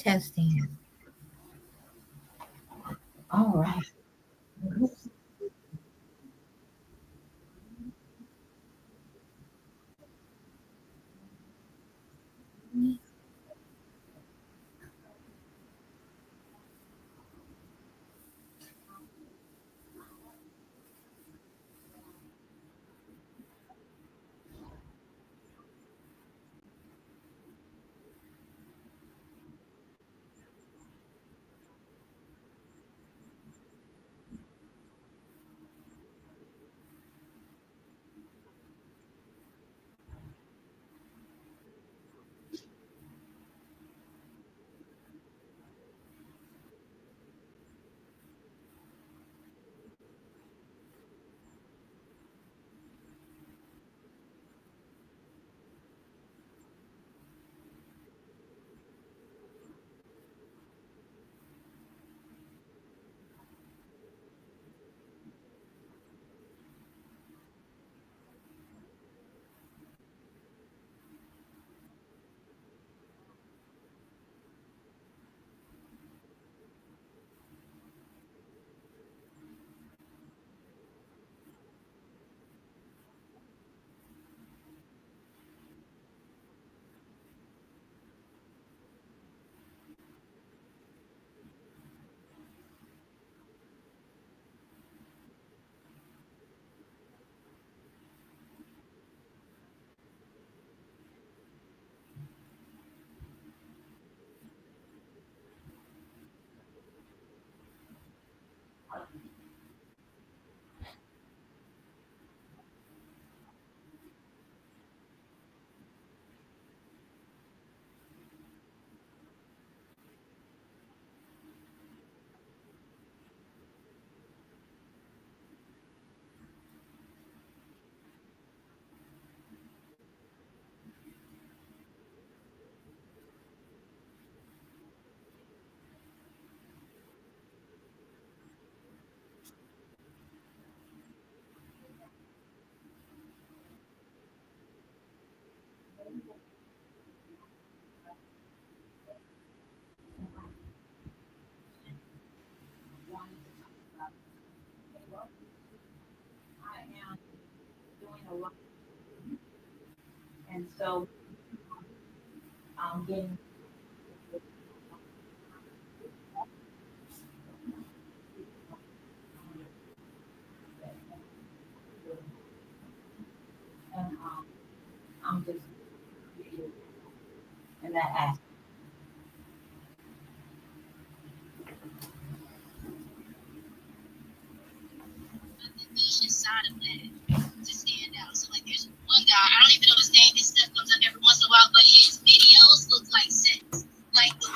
Testing. All right. And so I'm getting and I'm just in that aspect. niche side of that to stand out. So like there's one guy, I don't even know his name, this stuff comes up every once in a while, but his videos look like sets. Like the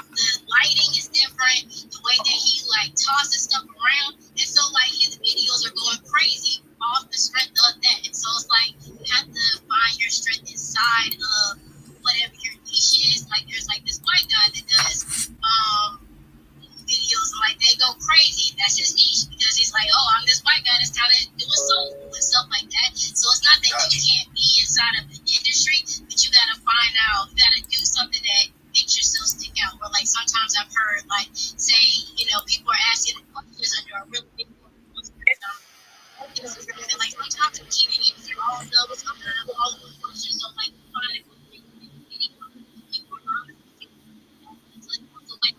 lighting is different, the way that he like tosses stuff around. And so like his videos are going crazy off the strength of that. And so it's like you have to find your strength inside of whatever your niche is. Like there's like this white guy that does videos and like they go crazy. That's his niche because he's like, oh, I'm this white guy that's kind of doing soul food and stuff like that. So it's not that you can't be inside of the industry, but you gotta find out, you gotta do something that makes yourself stick out. Or like sometimes I've heard like say, people are asking questions under a really big Instagram, and like sometimes you can't answer all of those all of those questions. So like you find a good video, people are honest. It's like also like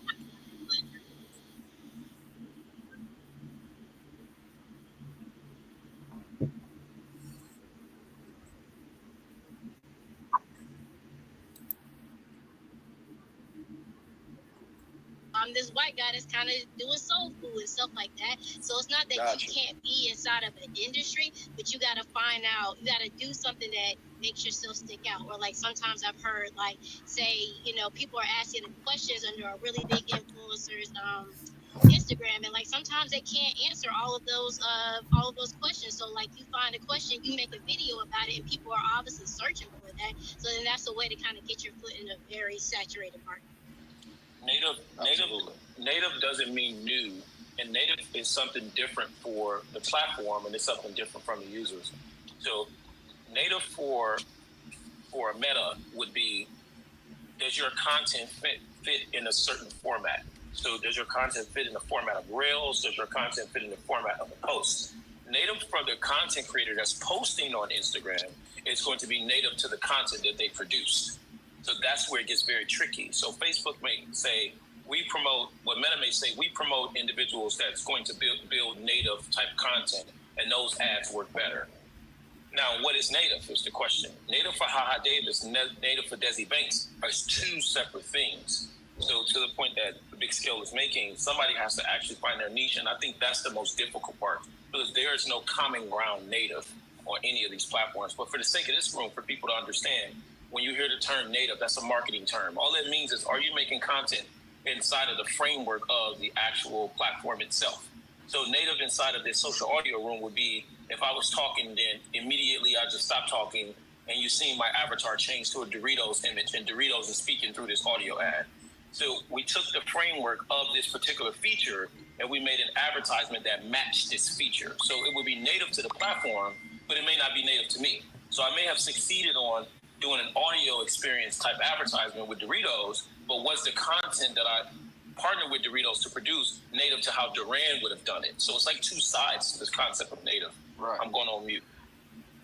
I'm this white guy that's kind of doing soul food and stuff like that. So it's not that you can't be inside of an industry, but you got to find out, you got to do something that makes yourself stick out. Or like sometimes I've heard like say, people are asking questions under a really big influencers Instagram, and like sometimes they can't answer all of those questions. So like you find a question, you make a video about it, and people are obviously searching for that. So then that's a way to kind of get your foot in a very saturated market. Native doesn't mean new, and native is something different for the platform, and it's something different from the users. So native for Meta would be, does your content fit fit in a certain format. So does your content fit in the format of Reels? Does your content fit in the format of a post? Native for the content creator that's posting on Instagram is going to be native to the content that they produce. So that's where it gets very tricky. So Facebook may say, we promote, what Meta may say, we promote individuals that's going to build native type content, and those ads work better. Now, what is native is the question. Native for HaHa Davis, native for Desi Banks are two separate things. So to the point that the Big Scale is making, somebody has to actually find their niche, and I think that's the most difficult part, because there is no common ground native on any of these platforms. But for the sake of this room, for people to understand, when you hear the term native, that's a marketing term. All it means is, are you making content inside of the framework of the actual platform itself? So native inside of this social audio room would be, if I was talking, then immediately I just stop talking, and you see my avatar change to a Doritos image, and Doritos is speaking through this audio ad. So we took the framework of this particular feature, and we made an advertisement that matched this feature. So it would be native to the platform, but it may not be native to me. So I may have succeeded on doing an audio experience type advertisement with Doritos, but was the content that I partnered with Doritos to produce native to how Duran would have done it? So it's like two sides to this concept of native. Right. I'm going on mute.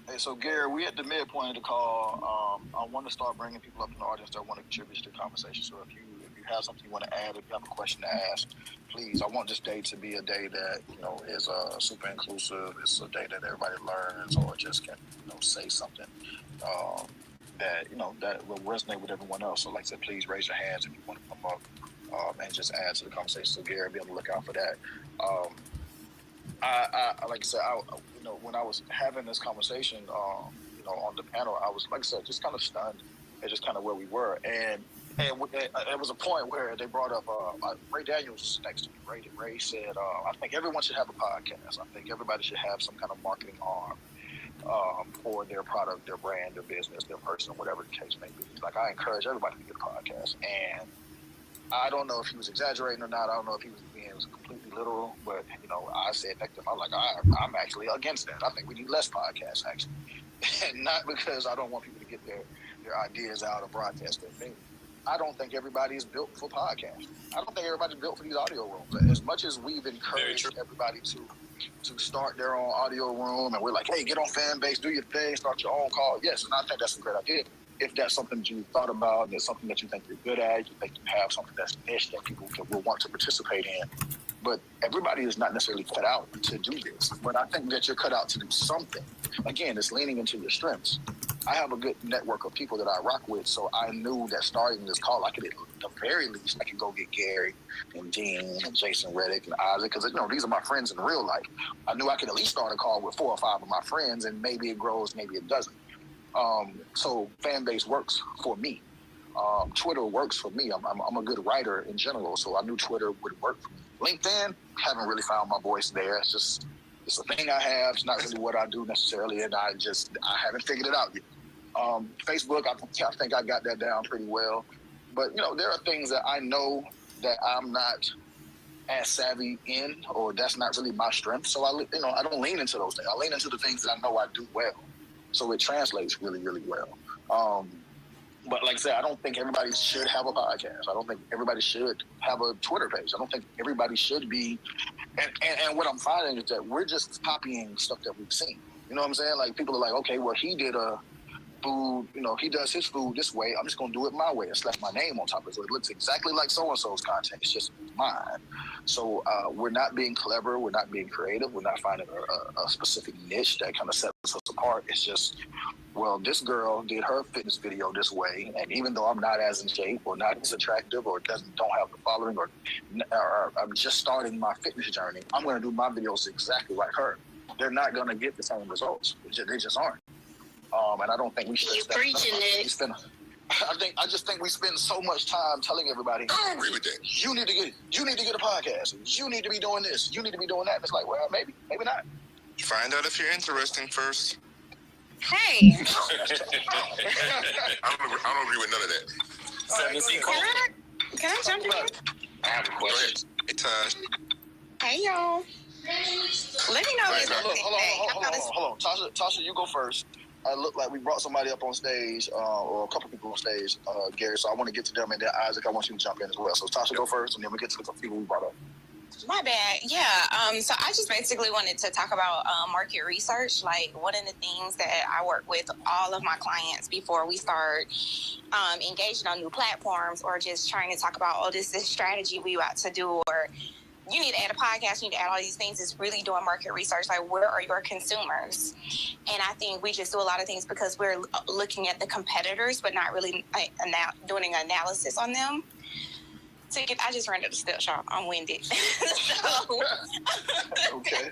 Hey, so Gary, we at the midpoint of the call. I want to start bringing people up in the audience that want to contribute to the conversation. So if you have something you want to add, if you have a question to ask, please. I want this day to be a day that is super inclusive. It's a day that everybody learns or just can say something that will resonate with everyone else. So like I said, please raise your hands if you want to come up and just add to the conversation. So Gary, be on the lookout for that. I like I said, when I was having this conversation, on the panel, I was, like I said, just kind of stunned at just kind of where we were. And it was a point where they brought up Ray Daniels was next to me. Ray said, I think everyone should have a podcast. I think everybody should have some kind of marketing arm for their product, their brand, their business, their person, whatever the case may be. Like, I encourage everybody to get a podcast. And I don't know if he was exaggerating or not. I don't know if he was being completely literal, but I said back to him, I'm like, I'm actually against that. I think we need less podcasts, actually. And not because I don't want people to get their ideas out or broadcast their thing. I don't think everybody is built for podcasts. I don't think everybody's built for these audio rooms. As much as we've encouraged everybody to start their own audio room, and we're like, hey, get on Fanbase, do your thing, start your own call. Yes, and I think that's a great idea. If that's something that you thought about, and it's something that you think you're good at, you think you have something that's niche that people will want to participate in. But everybody is not necessarily cut out to do this. But I think that you're cut out to do something. Again, it's leaning into your strengths. I have a good network of people that I rock with, so I knew that starting this call, I could, at the very least, I could go get Gary and Dean and Jason Reddick and Isaac, because these are my friends in real life. I knew I could at least start a call with 4 or 5 of my friends, and maybe it grows, maybe it doesn't. So Fanbase works for me. Twitter works for me. I'm a good writer in general, so I knew Twitter would work for me. LinkedIn, haven't really found my voice there. It's a thing I have. It's not really what I do necessarily, and I haven't figured it out yet. Facebook, I think I got that down pretty well. But, there are things that I know that I'm not as savvy in, or that's not really my strength. So I don't lean into those things. I lean into the things that I know I do well. So it translates really, really well. But like I said, I don't think everybody should have a podcast. I don't think everybody should have a Twitter page. I don't think everybody should be. And what I'm finding is that we're just copying stuff that we've seen. You know what I'm saying? Like, people are like, okay, well, he did a food, he does his food this way. I'm just going to do it my way and slap my name on top of it. So it looks exactly like so-and-so's content. It's just mine. So we're not being clever. We're not being creative. We're not finding a specific niche that kind of sets us apart. It's just, well, this girl did her fitness video this way, and even though I'm not as in shape or not as attractive or don't have the following or I'm just starting my fitness journey, I'm going to do my videos exactly like her. They're not going to get the same results. They just aren't. And I don't think we should. You preaching it. I just think we spend so much time telling everybody, I agree with that. You need to get a podcast. You need to be doing this. You need to be doing that. And it's like, well, maybe not. Find out if you're interesting first. Hey. I don't agree with none of that. Can I jump in? I have a question. Hey, Taj. Hey, y'all. Let me know. Hold on. Tasha, you go first. look like we brought somebody up on stage, or a couple people on stage, Gary. So I want to get to them, and then Isaac, I want you to jump in as well. So Tasha, go first, and then we get to the people we brought up. My bad. Yeah. So I just basically wanted to talk about market research. Like, one of the things that I work with all of my clients before we start engaging on new platforms, or just trying to talk about, oh, this is strategy we about to do, or you need to add a podcast, you need to add all these things, is really doing market research. Like, where are your consumers? And I think we just do a lot of things because we're looking at the competitors, but not really doing an analysis on them. I just ran to the step shop. I'm winded. Okay.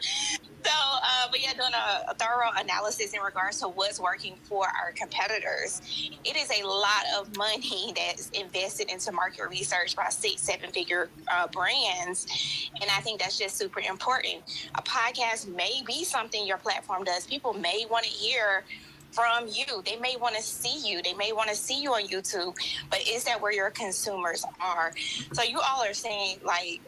But yeah, doing a thorough analysis in regards to what's working for our competitors. It is a lot of money that's invested into market research by 6-7 figure brands. And I think that's just super important. A podcast may be something your platform does. People may want to hear from you. They may want to see you. They may want to see you on YouTube. But is that where your consumers are? So you all are saying, like,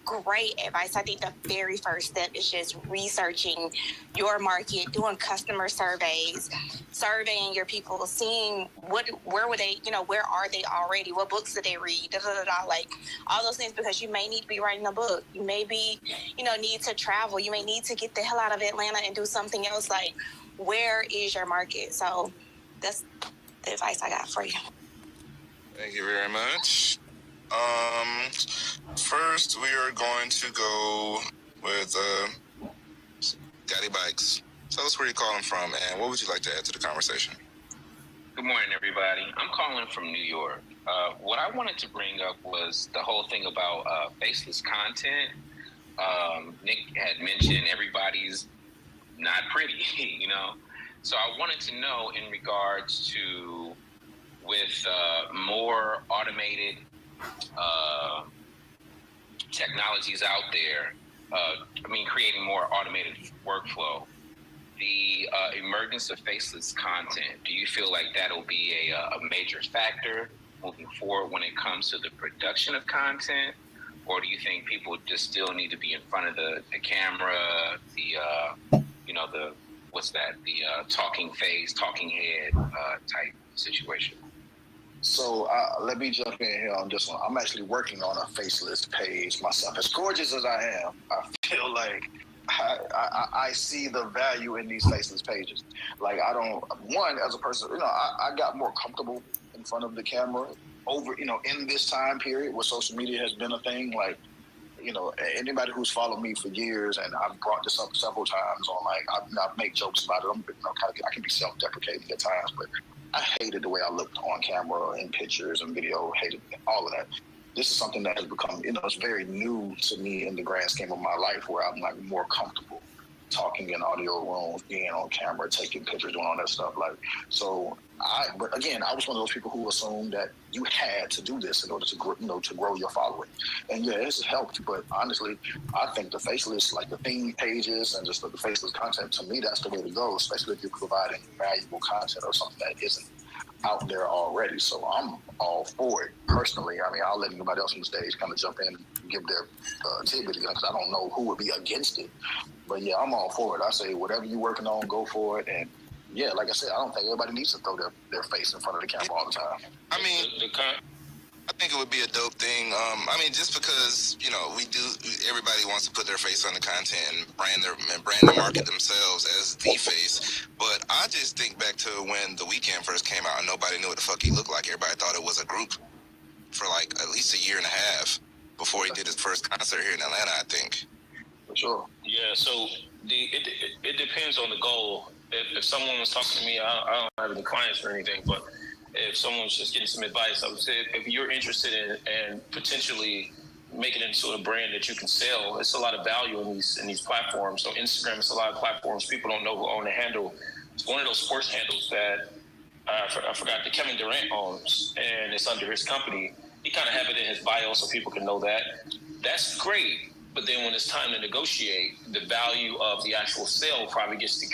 great advice. I think the very first step is just researching your market, doing customer surveys, surveying your people, seeing where were they, where are they already? What books do they read? Like all those things, because you may need to be writing a book. You may be, need to travel. You may need to get the hell out of Atlanta and do something else. Like, where is your market? So that's the advice I got for you. Thank you very much. First, we are going to go with Daddy Bikes. Tell us where you're calling from, and what would you like to add to the conversation? Good morning, everybody. I'm calling from New York. What I wanted to bring up was the whole thing about faceless content. Nick had mentioned everybody's not pretty, So I wanted to know, in regards to, with more automated technologies out there, creating more automated workflow, the emergence of faceless content, do you feel like that'll be a major factor moving forward when it comes to the production of content? Or do you think people just still need to be in front of the camera, the talking face, talking head type situation? So let me jump in here on this one. I'm actually working on a faceless page myself. As gorgeous as I am, I feel like I see the value in these faceless pages. Like, I don't, one, as a person, I got more comfortable in front of the camera over, in this time period where social media has been a thing. Like, anybody who's followed me for years, and I've brought this up several times on, like, I make jokes about it. I can be self-deprecating at times, but I hated the way I looked on camera, in pictures and video, hated all of that. This is something that has become, it's very new to me in the grand scheme of my life, where I'm like more comfortable talking in audio rooms, being on camera, taking pictures, doing all that stuff. Like, so but again, I was one of those people who assumed that you had to do this in order to grow your following. And yeah, it's helped, but honestly, I think the faceless, like the theme pages and just the faceless content, to me, that's the way to go, especially if you're providing valuable content or something that isn't out there already. So I'm all for it personally. I'll let anybody else on the stage kind of jump in and give their tidbit, because I don't know who would be against it. But yeah, I'm all for it. I say whatever you're working on, go for it. And yeah, like I said, I don't think everybody needs to throw their face in front of the camera all the time. I think it would be a dope thing. Just because, everybody wants to put their face on the content and brand and market themselves as the face. But I just think back to when The Weeknd first came out and nobody knew what the fuck he looked like. Everybody thought it was a group for like at least a year and a half before he did his first concert here in Atlanta, I think. For sure. Yeah, so it depends on the goal. If someone was talking to me, I don't have any clients or anything, but if someone's just getting some advice, I would say if you're interested in potentially making it into a brand that you can sell, it's a lot of value in these platforms. So Instagram, it's a lot of platforms. People don't know who own the handle. It's one of those sports handles that I forgot that Kevin Durant owns, and it's under his company. He kind of have it in his bio so people can know that. That's great. But then when it's time to negotiate, the value of the actual sale probably gets to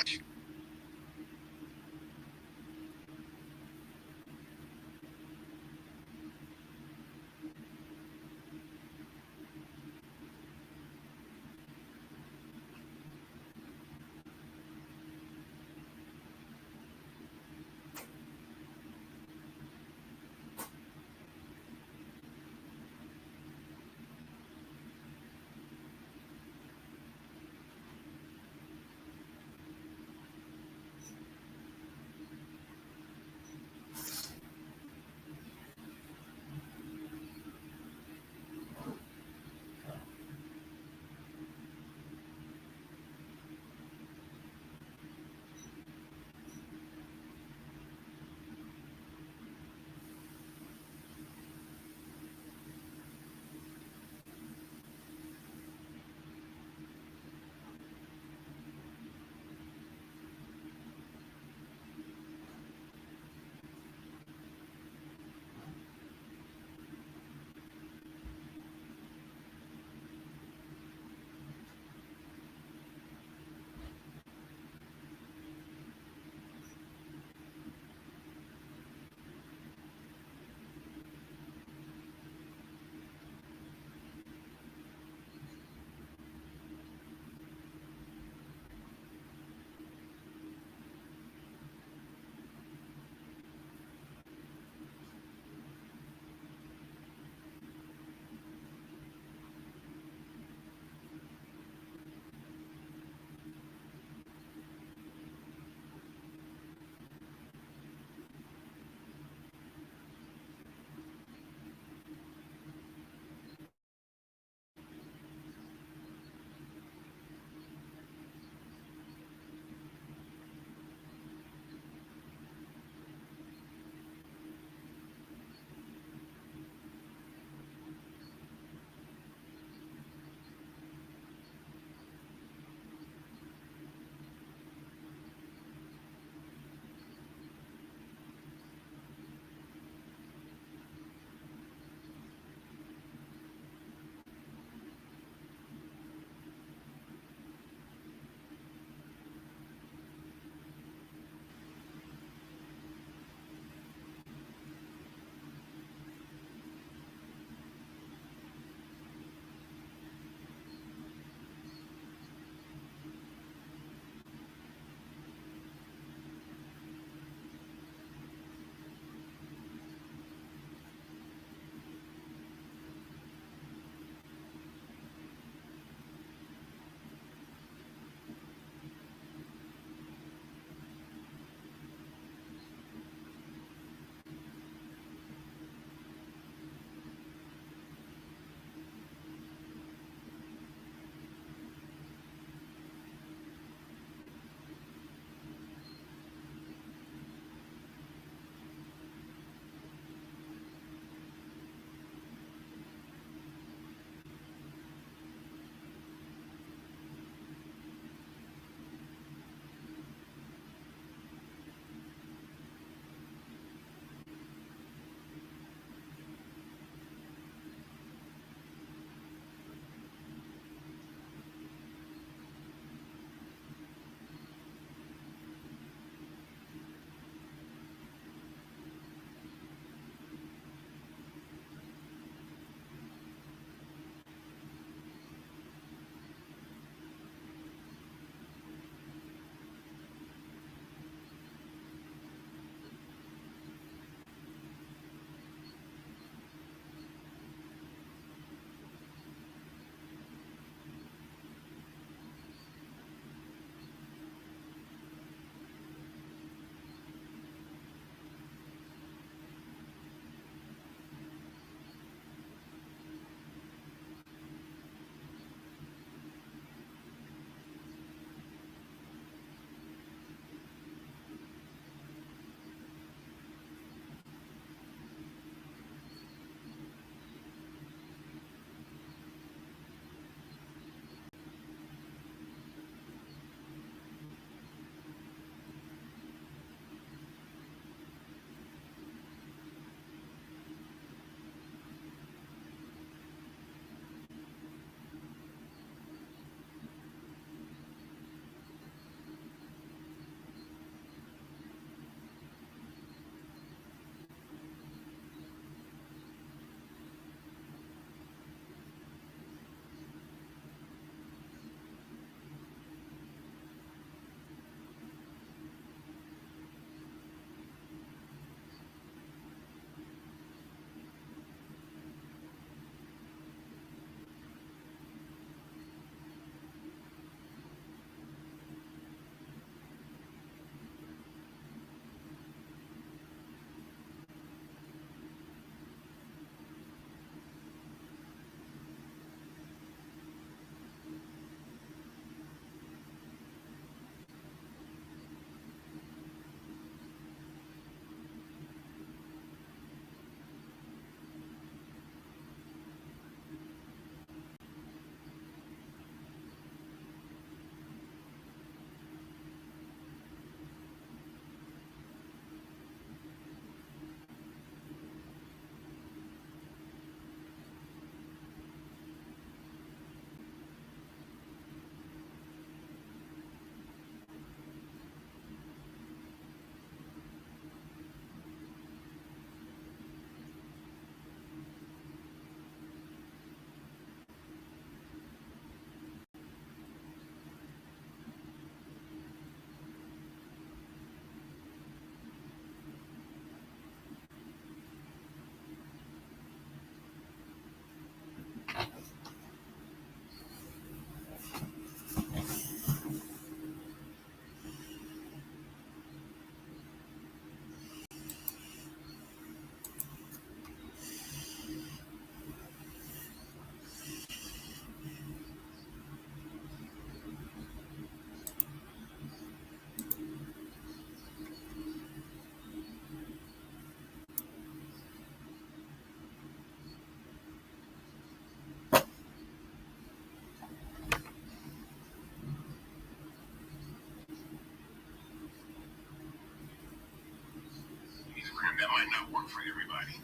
for everybody.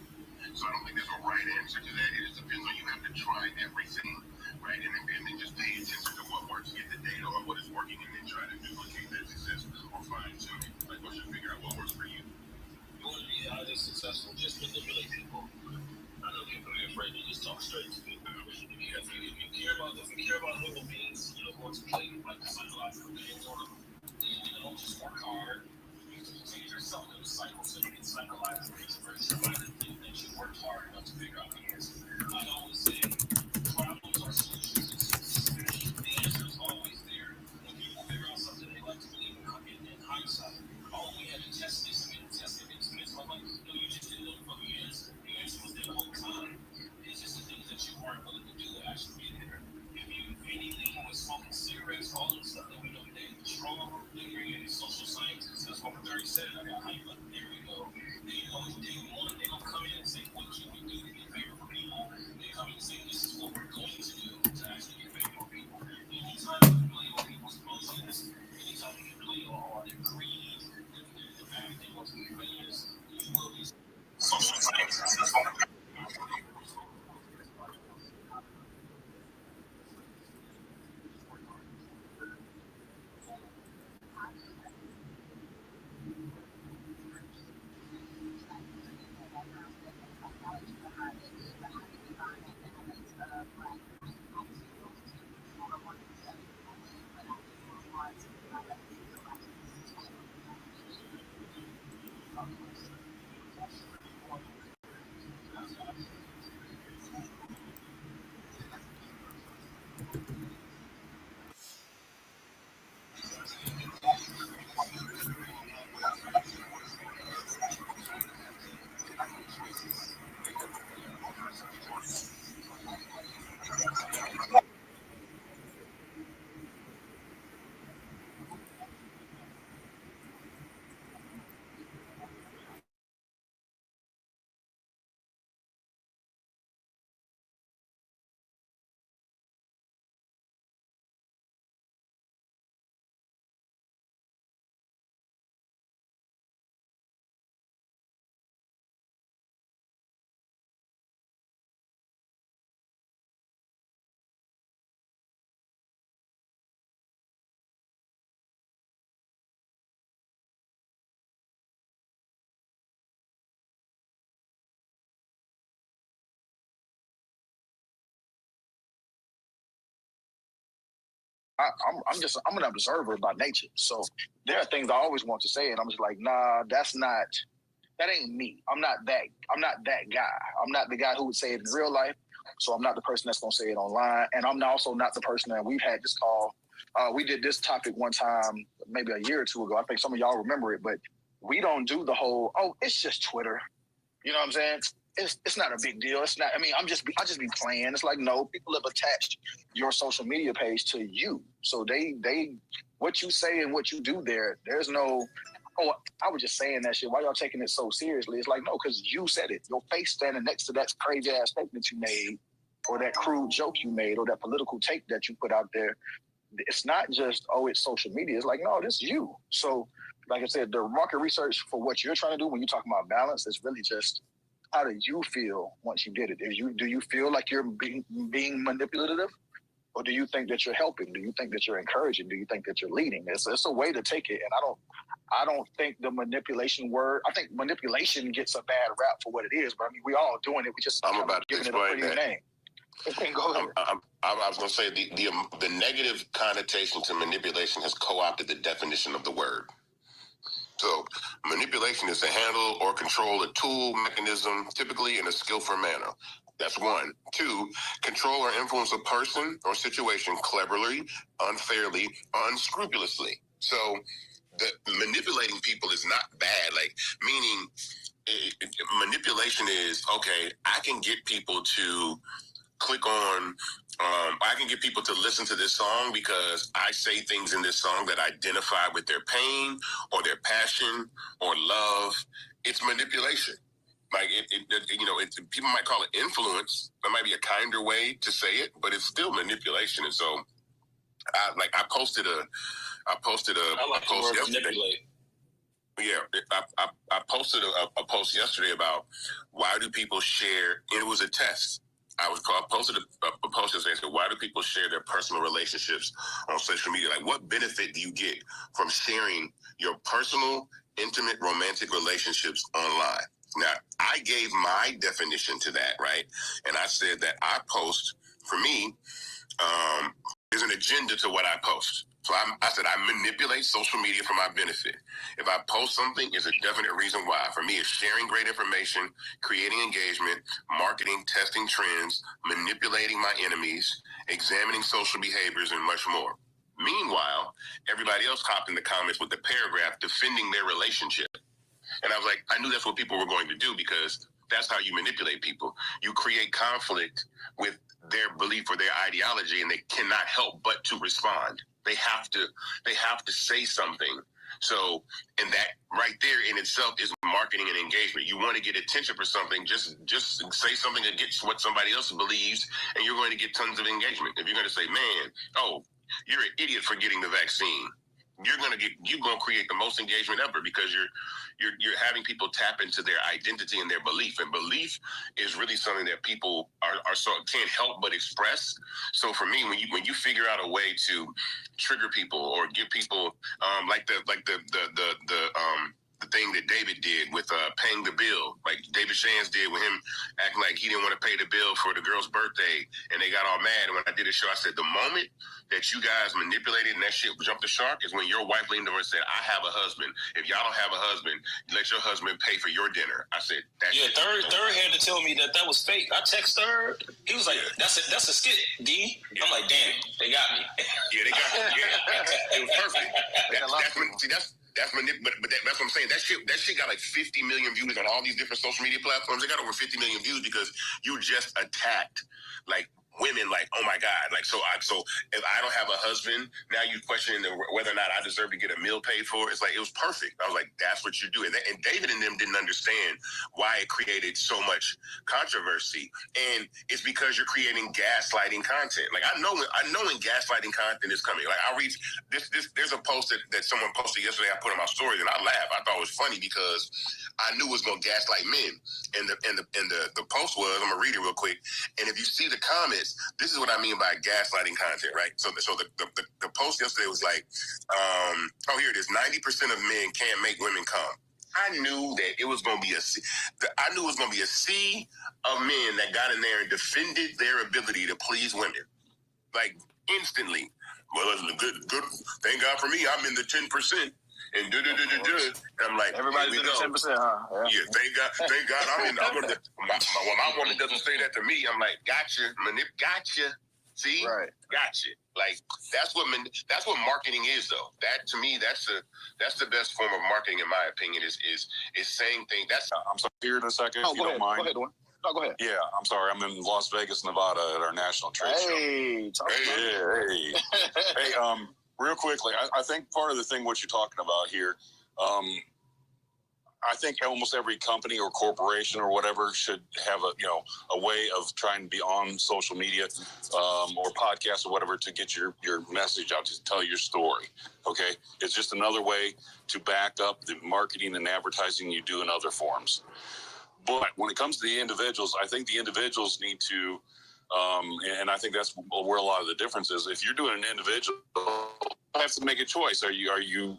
So I don't think there's a right answer to that. It just depends on you have to try everything, right? And then just pay attention to what works, get the data on what is working, and then try to duplicate that success or fine tune it. Like, once you figure out what works for you. You want to be highly successful, just manipulate people. I know people are afraid to just talk straight to people. If you care about human beings, going to play like the psychological games on them, then, just work hard. You take yourself in a cycle so you can psychologize somebody that you worked hard enough to figure out the answer. I always say problems are solutions. The answer is always there. When people figure out something they like to believe in hindsight, oh, we had to test this and test it. I'm like, no, you just didn't know the fucking answer. The answer was there the whole time. It's just the things that you weren't willing to do to actually get there. If anything with smoking cigarettes, all the stuff that we know today, strong, they bring in social scientists. That's what Mary said. I got hype, but there we go. They don't come in and say, what can we do to get favorable people? They come in and say, this is what we're going to do to actually get favorable people. Anytime you can play on people's emotions, anytime you can play on their greed, the fact that they want to be famous, you will be social scientists. I'm an observer by nature. So there are things I always want to say, and I'm just like, nah, that ain't me. I'm not that guy. I'm not the guy who would say it in real life. So I'm not the person that's gonna say it online. And I'm also not the person that we've had this call. We did this topic one time, maybe a year or two ago. I think some of y'all remember it, but we don't do the whole, oh, it's just Twitter. You know what I'm saying? It's not a big deal. It's not. I mean, I just be playing. It's like, no, people have attached your social media page to you, so they what you say and what you do there. There's no, oh, I was just saying that shit. Why y'all taking it so seriously? It's like, no, because you said it. Your face standing next to that crazy ass statement you made, or that crude joke you made, or that political take that you put out there. It's not just, oh, it's social media. It's like, no, this is you. So, like I said, the market research for what you're trying to do when you talk about balance is really just, how do you feel once you did it? Do you feel like you're being manipulative, or do you think that you're helping? Do you think that you're encouraging? Do you think that you're leading? It's a way to take it, and I don't think the manipulation word. I think manipulation gets a bad rap for what it is, but I mean, we all doing it. We just I'm about to giving it a explain pretty that. name. Go ahead. I was going to say the negative connotation to manipulation has co-opted the definition of the word. So manipulation is to handle or control a tool, mechanism, typically in a skillful manner. That's one. Two, control or influence a person or situation cleverly, unfairly, unscrupulously. So the manipulating people is not bad, like, meaning manipulation is, okay, I can get people to click on, I can get people to listen to this song because I say things in this song that identify with their pain or their passion or love. It's manipulation. Like people might call it influence. That might be a kinder way to say it, but it's still manipulation. And so, I posted a post yesterday. Manipulate. Yeah, I posted a post yesterday about why do people share. It was a test. I posted a post yesterday. Said, why do people share their personal relationships on social media? Like, what benefit do you get from sharing your personal, intimate, romantic relationships online? Now, I gave my definition to that, right? And I said that I post, for me, there's an agenda to what I post. So I said I manipulate social media for my benefit. If I post something, it's a definite reason why. For me, it's sharing great information, creating engagement, marketing, testing trends, manipulating my enemies, examining social behaviors, and much more. Meanwhile, everybody else hopped in the comments with the paragraph defending their relationship. And I was like, I knew that's what people were going to do because that's how you manipulate people. You create conflict with their belief or their ideology, and they cannot help but to respond. They have to say something. So, and that right there in itself is marketing and engagement. You want to get attention for something, just say something against what somebody else believes, and you're going to get tons of engagement. If you're going to say, man, oh, you're an idiot for getting the vaccine, you're going to create the most engagement ever because you're having people tap into their identity and their belief. And belief is really something that people are so can't help but express. So for me, when you figure out a way to trigger people or give people like the thing that David did with paying the bill, like David Shands did with him acting like he didn't want to pay the bill for the girl's birthday, and they got all mad. And when I did a show, I said the moment that you guys manipulated and that shit jumped the shark is when your wife leaned over and said, I have a husband. If y'all don't have a husband, let your husband pay for your dinner. I said, Third had to tell me that was fake. I text Third. He was like, that's a skit, D. Yeah. I'm like, damn, they got me. Yeah, they got me. Yeah, it was perfect. That's what I'm saying. That shit got like 50 million views on all these different social media platforms. They got over 50 million views because you just attacked like women, like, oh my God, like, so if I don't have a husband, now you questioning whether or not I deserve to get a meal paid for. It's like, it was perfect. I was like, that's what you do. And David and them didn't understand why it created so much controversy. And it's because you're creating gaslighting content. Like, I know when gaslighting content is coming. Like, I read this, there's a post that someone posted yesterday, I put on my stories, and I laughed. I thought it was funny because I knew it was going to gaslight men. And the post was, I'm going to read it real quick. And if you see the comments, this is what I mean by gaslighting content, right? So the post yesterday was like, here it is. 90% of men can't make women come. I knew that it was going to be a sea of men that got in there and defended their ability to please women, like instantly. Well, good. Thank God for me, I'm in the 10%. And and I'm like, everybody's in the 10%, huh? Yeah, thank God. I'm gonna. My woman doesn't say that to me. I'm like, gotcha, gotcha. See, right, gotcha. Like that's what marketing is, though. That to me, that's the best form of marketing, in my opinion. Is saying things. That's. I'm sorry. Here in a second, if you don't mind. Go ahead, Dwayne. No, go ahead. Yeah, I'm sorry. I'm in Las Vegas, Nevada, at our national trade show. Hey. Hey, real quickly, I think part of the thing what you're talking about here, I think almost every company or corporation or whatever should have a way of trying to be on social media or podcasts or whatever to get your message out, to tell your story. Okay, it's just another way to back up the marketing and advertising you do in other forms. But when it comes to the individuals, I think the individuals need to, and I think that's where a lot of the difference is. If you're doing an individual, you have to make a choice. Are you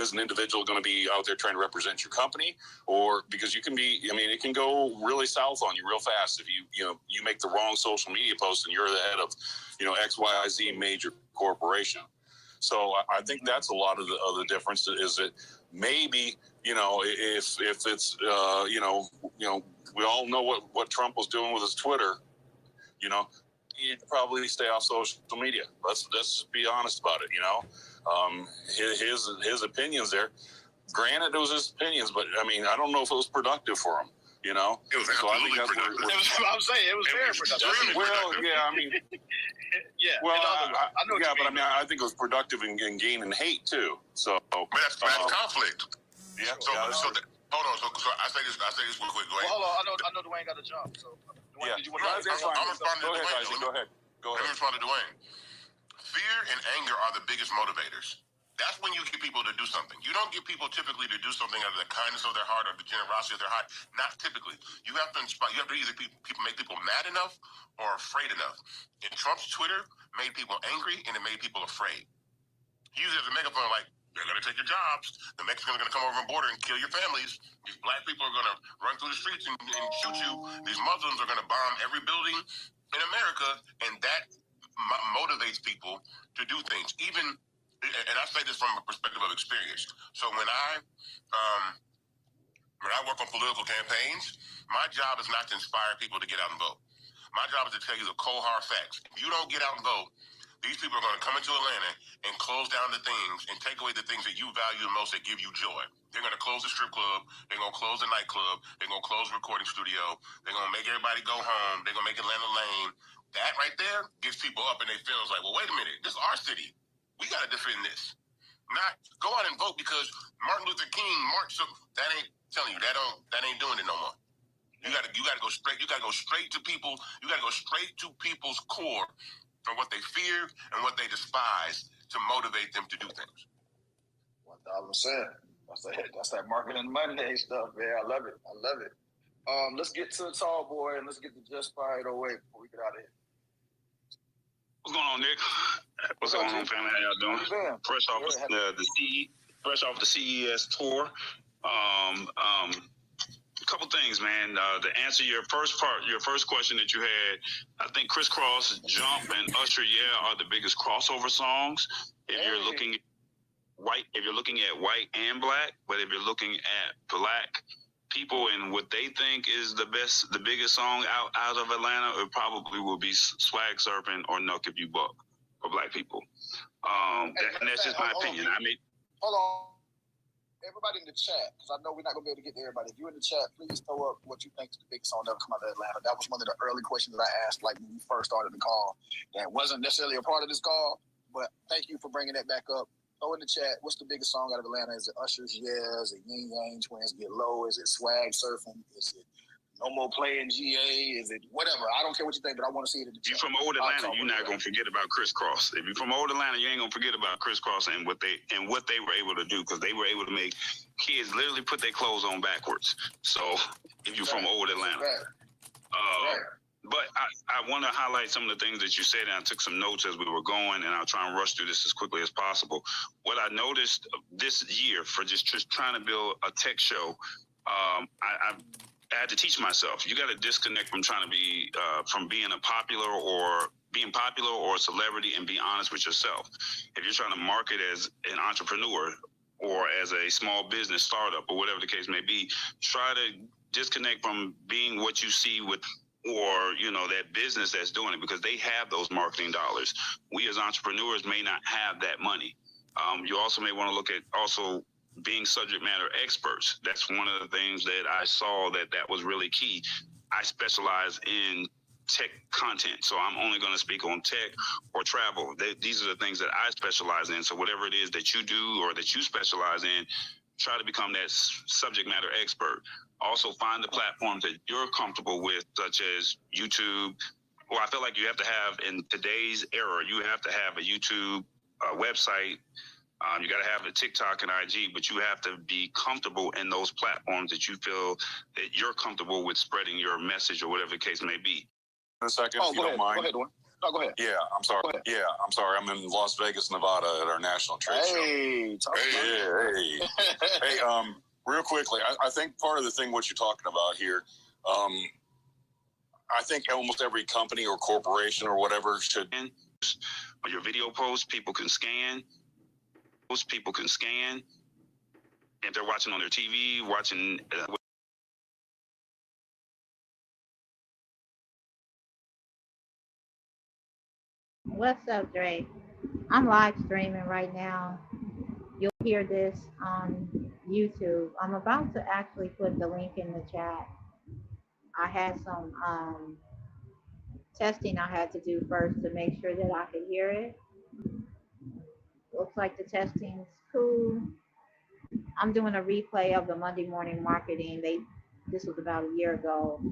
as an individual going to be out there trying to represent your company, or because you can be? I mean, it can go really south on you real fast if you make the wrong social media post and you're the head of XYZ major corporation. So I think that's a lot of the difference is that maybe if it's we all know what Trump was doing with his Twitter, you'd probably stay off social media. Let's be honest about it. His opinions there. Granted, it was his opinions, but I mean, I don't know if it was productive for him. It was absolutely productive. I'm saying it was very productive. Well, yeah, I mean, yeah. Well, I know. Yeah, but I mean, I think it was productive in gaining hate too. So but that's conflict. Yeah. So hold on. So I say this real quick. Well, hold on. I know Dwayne got a jump. So Dwayne, did you want to? I'm responding to Dwayne. Go ahead. Let me respond to Dwayne. Fear and anger are the biggest motivators. That's when you get people to do something. You don't get people typically to do something out of the kindness of their heart or the generosity of their heart. Not typically. You have to inspire. You have to either people make people mad enough or afraid enough. And Trump's Twitter made people angry and it made people afraid. He used it as a megaphone, like, they're going to take your jobs. The Mexicans are going to come over the border and kill your families. These black people are going to run through the streets and shoot you. These Muslims are going to bomb every building in America, and that motivates people to do things. Even, and I say this from a perspective of experience. So when I work on political campaigns, my job is not to inspire people to get out and vote. My job is to tell you the cold hard facts. If you don't get out and vote, these people are going to come into Atlanta and close down the things and take away the things that you value the most that give you joy. They're going to close the strip club. They're going to close the nightclub. They're going to close the recording studio. They're going to make everybody go home. They're going to make Atlanta lame. That right there gets people up and they feel like, well, wait a minute. This is our city. We got to defend this. Not go out and vote because Martin Luther King marched. That ain't telling you. That ain't doing it no more. You got to go straight. You got to go straight to people. You got to go straight to people's core from what they fear and what they despise to motivate them to do things. 1,000%. That's that marketing Monday stuff, man. I love it. Let's get to the tall boy and let's get to Just 508 before we get out of here. What's going on, Nick? What's going on, family? How y'all doing? Fresh off the CES tour. A couple things, man. To answer your first question that you had, I think Crisscross, Jump, and Usher, are the biggest crossover songs. If you're looking at white and black, but if you're looking at black people and what they think is the biggest song out of Atlanta, it probably will be Swag Surfing or Nuck If You Buck for black people. And that's just my opinion. Hold on. Everybody in the chat, because I know we're not going to be able to get to everybody. If you're in the chat, please throw up what you think is the biggest song that will come out of Atlanta. That was one of the early questions that I asked, like when we first started the call. That wasn't necessarily a part of this call, but thank you for bringing that back up. Throw in the chat, what's the biggest song out of Atlanta? Is it Usher's Yeah? Is it Yin Yang Twins Get Low? Is it Swag Surfing? Is it No More Playing GA? Is it whatever? I don't care what you think, but I want to see it in the chat. If you're from old Atlanta, you're not gonna forget about Crisscross. If you're from old Atlanta, you ain't gonna forget about Crisscross and what they were able to do, because they were able to make kids literally put their clothes on backwards. So if you're from old Atlanta, but I want to highlight some of the things that you said, and I took some notes as we were going, and I'll try and rush through this as quickly as possible. What I noticed this year for just trying to build a tech show, I had to teach myself. You got to disconnect from trying to be from being popular or a celebrity, and be honest with yourself. If you're trying to market as an entrepreneur or as a small business startup or whatever the case may be, try to disconnect from being what you see with, or that business that's doing it, because they have those marketing dollars. We as entrepreneurs may not have that money. You also may want to look at also being subject matter experts. That's one of the things that I saw that was really key. I specialize in tech content, so I'm only going to speak on tech or travel. These are the things that I specialize in. So whatever it is that you do or that you specialize in, try to become that subject matter expert. Also find the platforms that you're comfortable with, such as YouTube. Well, I feel like you have to have, in today's era, you have to have a YouTube website. You got to have a TikTok and IG, but you have to be comfortable in those platforms that you feel that you're comfortable with spreading your message or whatever the case may be. In a second, if you don't mind. Go ahead, Dwayne. No, go ahead. Yeah, I'm sorry. I'm in Las Vegas, Nevada at our national trade show. Hey. Hey, real quickly, I think part of the thing what you're talking about here, I think almost every company or corporation or whatever should. On your video posts, people can scan. Most people can scan. If they're watching on their TV, watching. What's up, Drake? I'm live streaming right now. You'll hear this on YouTube. I'm about to actually put the link in the chat. I had some testing I had to do first to make sure that I could hear it. Looks like the testing's cool. I'm doing a replay of the Monday morning marketing. This was about a year ago.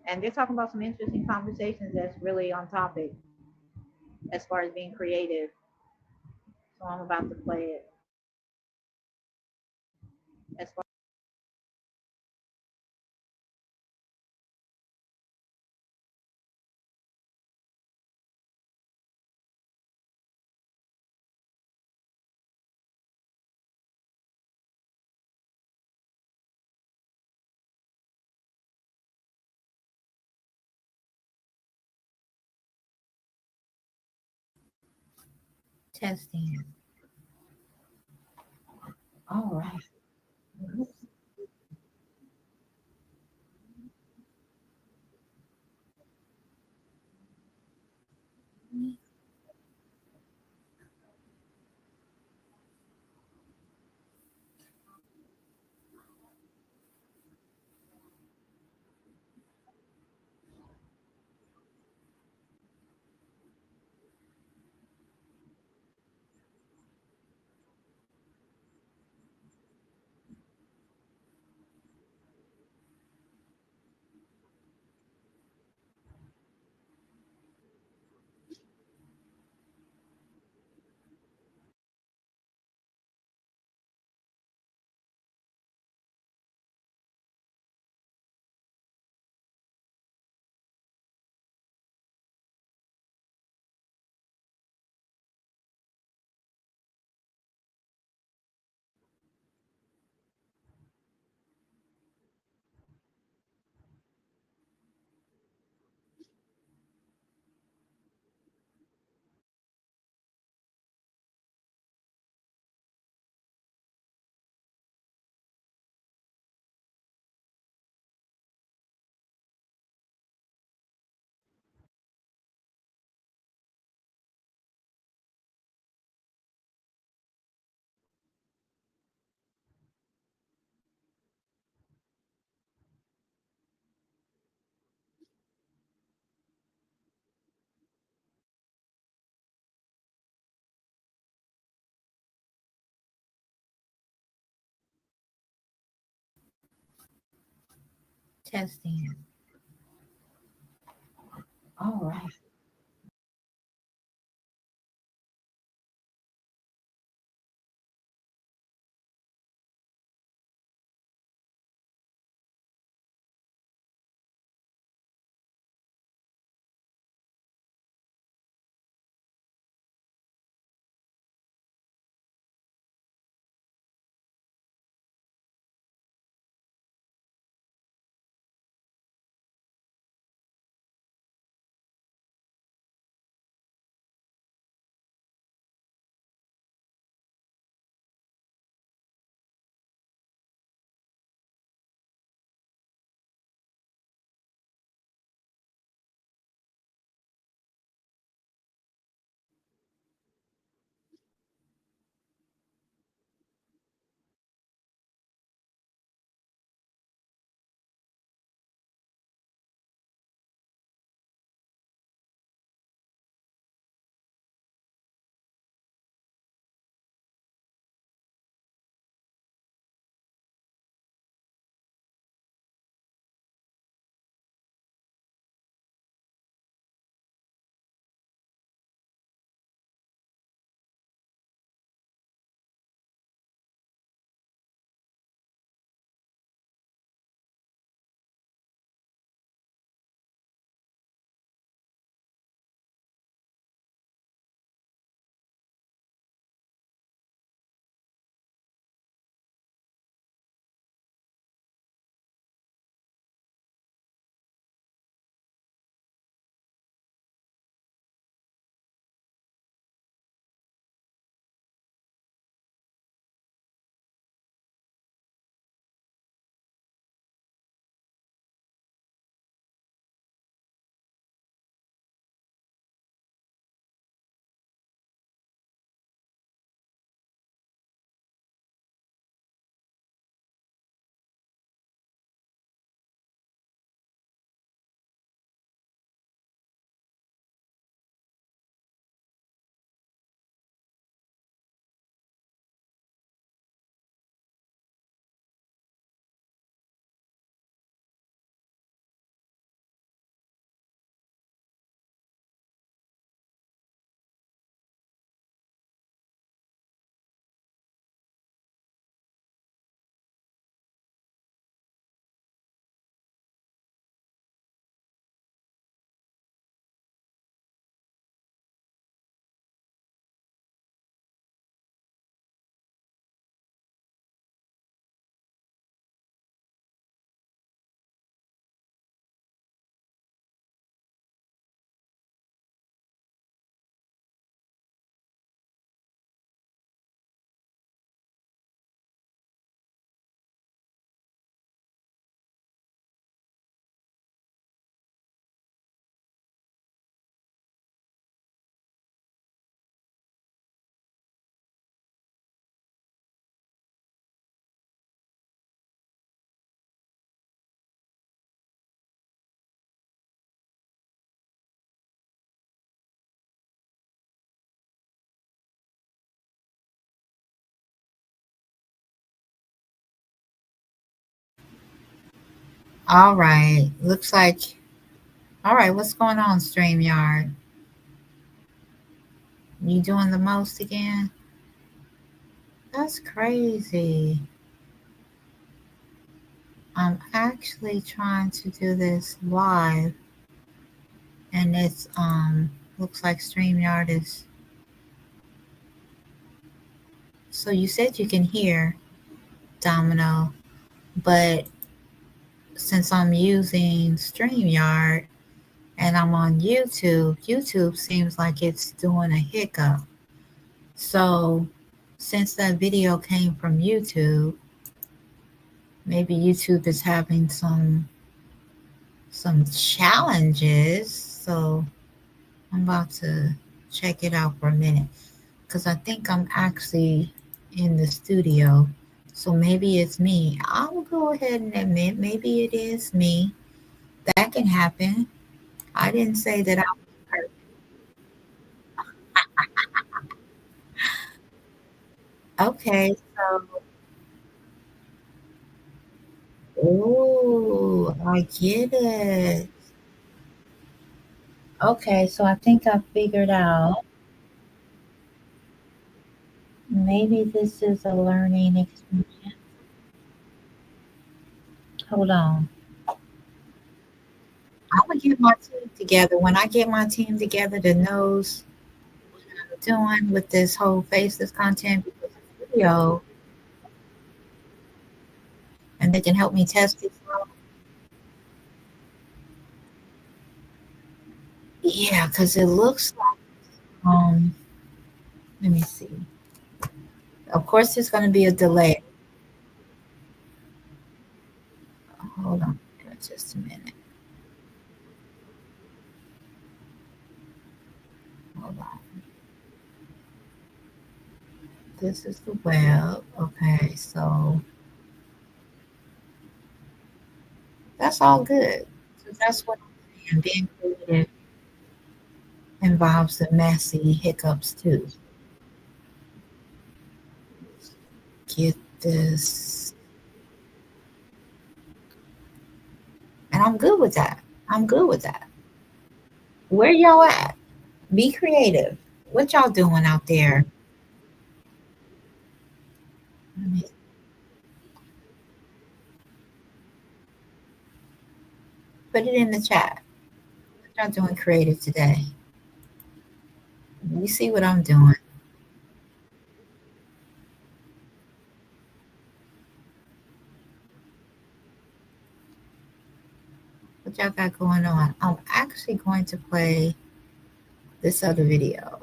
And they're talking about some interesting conversations that's really on topic as far as being creative. So I'm about to play it. As far testing. All right. Testing. All right. All right. Looks like, all right, what's going on, StreamYard? You doing the most again? That's crazy. I'm actually trying to do this live and it's looks like StreamYard is, so you said you can hear Domino, but since I'm using StreamYard and I'm on YouTube, YouTube seems like it's doing a hiccup. So since that video came from YouTube, maybe YouTube is having some challenges. So I'm about to check it out for a minute because I think I'm actually in the studio. So maybe it's me. I will go ahead and admit maybe it is me. That can happen. I didn't say that I was perfect. Okay, so oh, I get it. Okay, so I think I figured out maybe this is a learning experience. Hold on. I'm gonna get my team together. When I get my team together that knows what I'm doing with this whole faceless content video, and they can help me test it. Yeah, because it looks like let me see. Of course, there's gonna be a delay. Hold on, just a minute. Hold on. This is the web. Okay, so that's all good. So that's what I'm saying. Being creative involves the messy hiccups too. Get this, and I'm good with that. I'm good with that. Where y'all at? Be creative. What y'all doing out there? Let me put it in the chat. What y'all doing creative today? You see what I'm doing. What y'all got going on? I'm actually going to play this other video.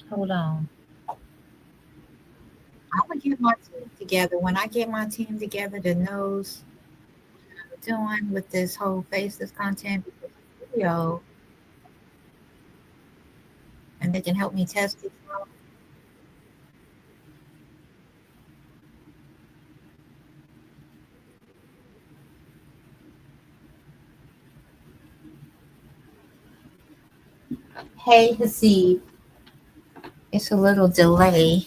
Hold on. I'm gonna get my team together. When I get my team together that knows what I'm doing with this whole faceless content video, and they can help me test it. Hey, Hasib, it's a little delay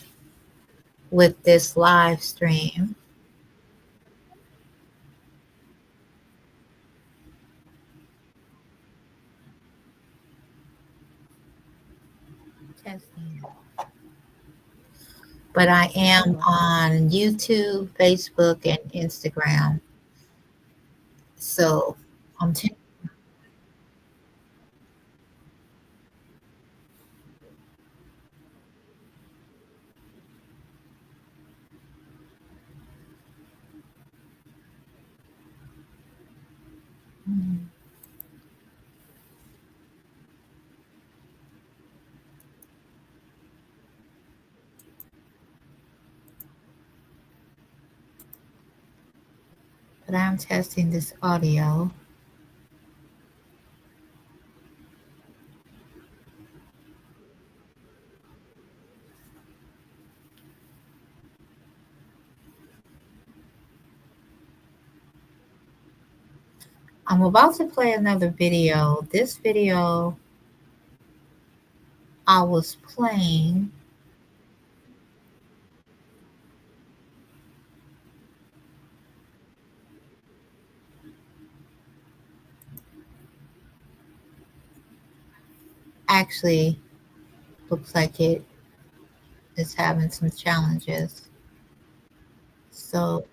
with this live stream. Testing. But I am on YouTube, Facebook, and Instagram. So I'm but I'm testing this audio. I'm about to play another video. This video I was playing actually looks like it is having some challenges. So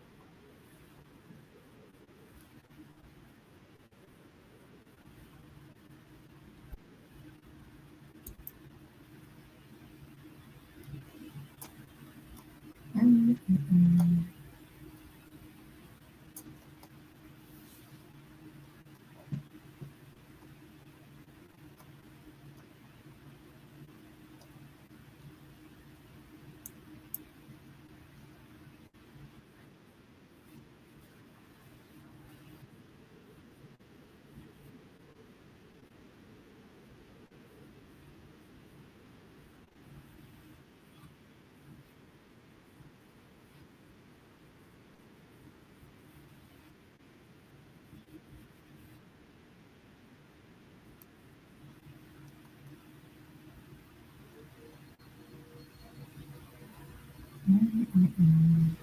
mm, mm, mm. Mm, mm, mm.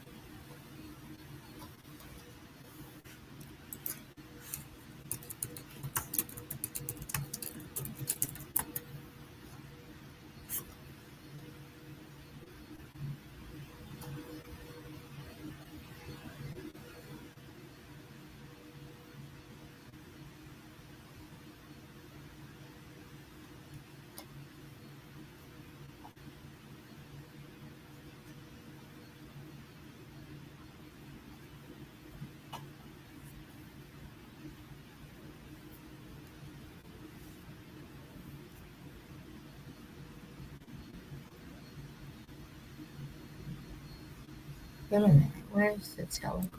Wait a minute, where's the telegram?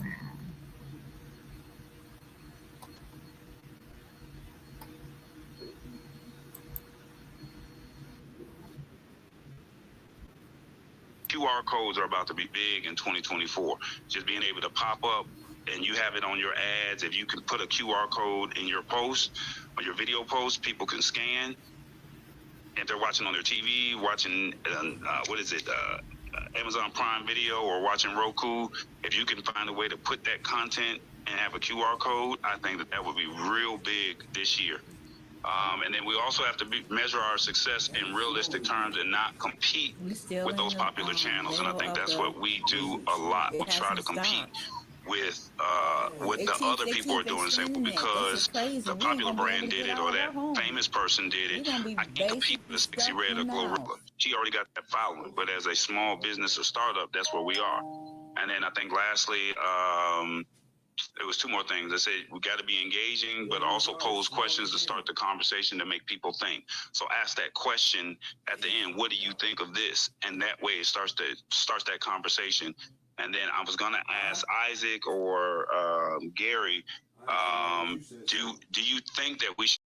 QR codes are about to be big in 2024. Just being able to pop up and you have it on your ads. If you can put a QR code in your post, on your video post, people can scan. If they're watching on their TV, watching, Amazon Prime Video or watching Roku, if you can find a way to put that content and have a QR code, I think that would be real big this year. And then we also have to measure our success in realistic terms and not compete with those popular channels. And I think that's what we do a lot. We try to compete with what the other people are doing, saying because the popular brand did it or that famous person did it, I can't compete with Sexy Red or Glorilla. She already got that following. But as a small business or startup, that's where we are. And then I think lastly, it was two more things. I said we got to be engaging, but also pose questions to start the conversation to make people think. So ask that question at the end. What do you think of this? And that way it starts that conversation. And then I was gonna ask Isaac or Gary, do you think that we should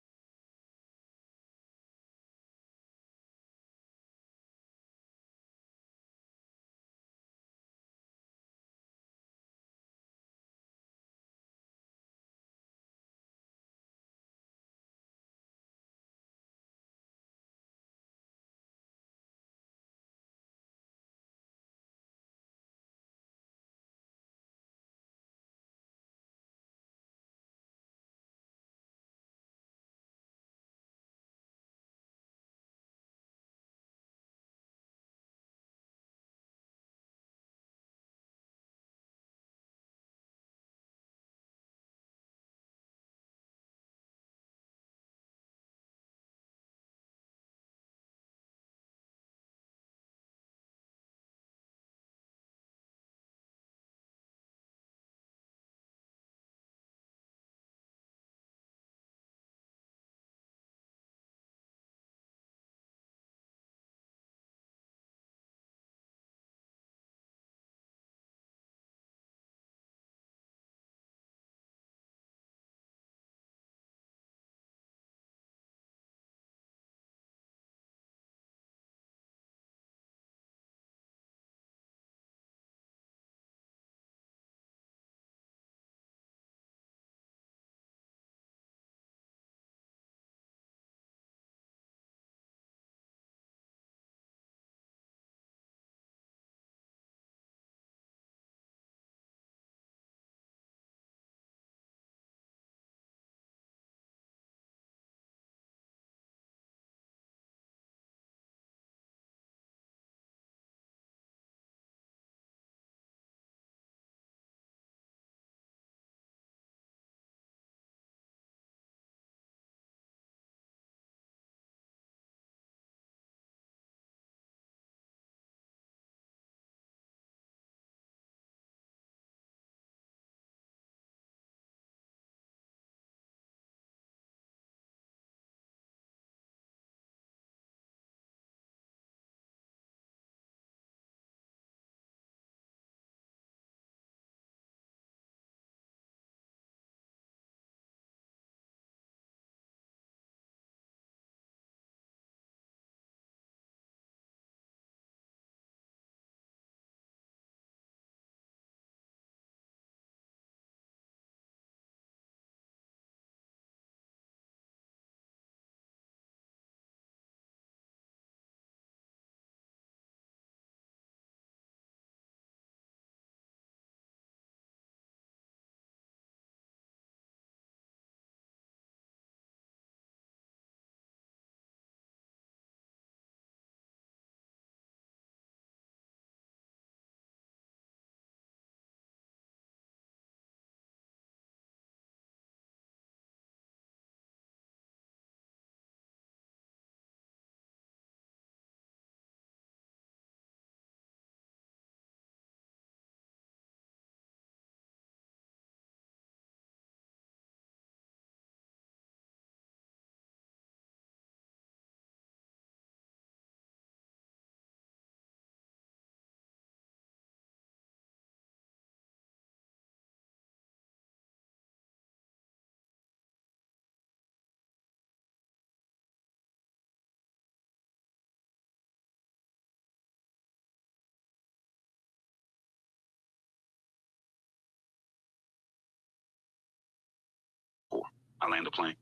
I land the plane.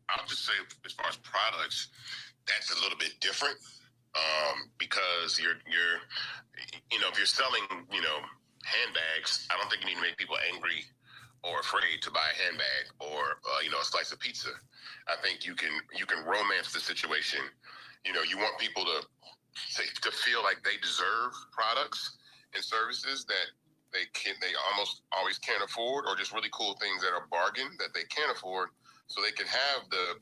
I'll just say, as far as products, that's a little bit different because you're if you're selling handbags, I don't think you need to make people angry or afraid to buy a handbag or a slice of pizza. I think you can romance the situation. You want people to feel like they deserve products and services that they almost always can't afford, or just really cool things that are bargain that they can't afford, so they can have the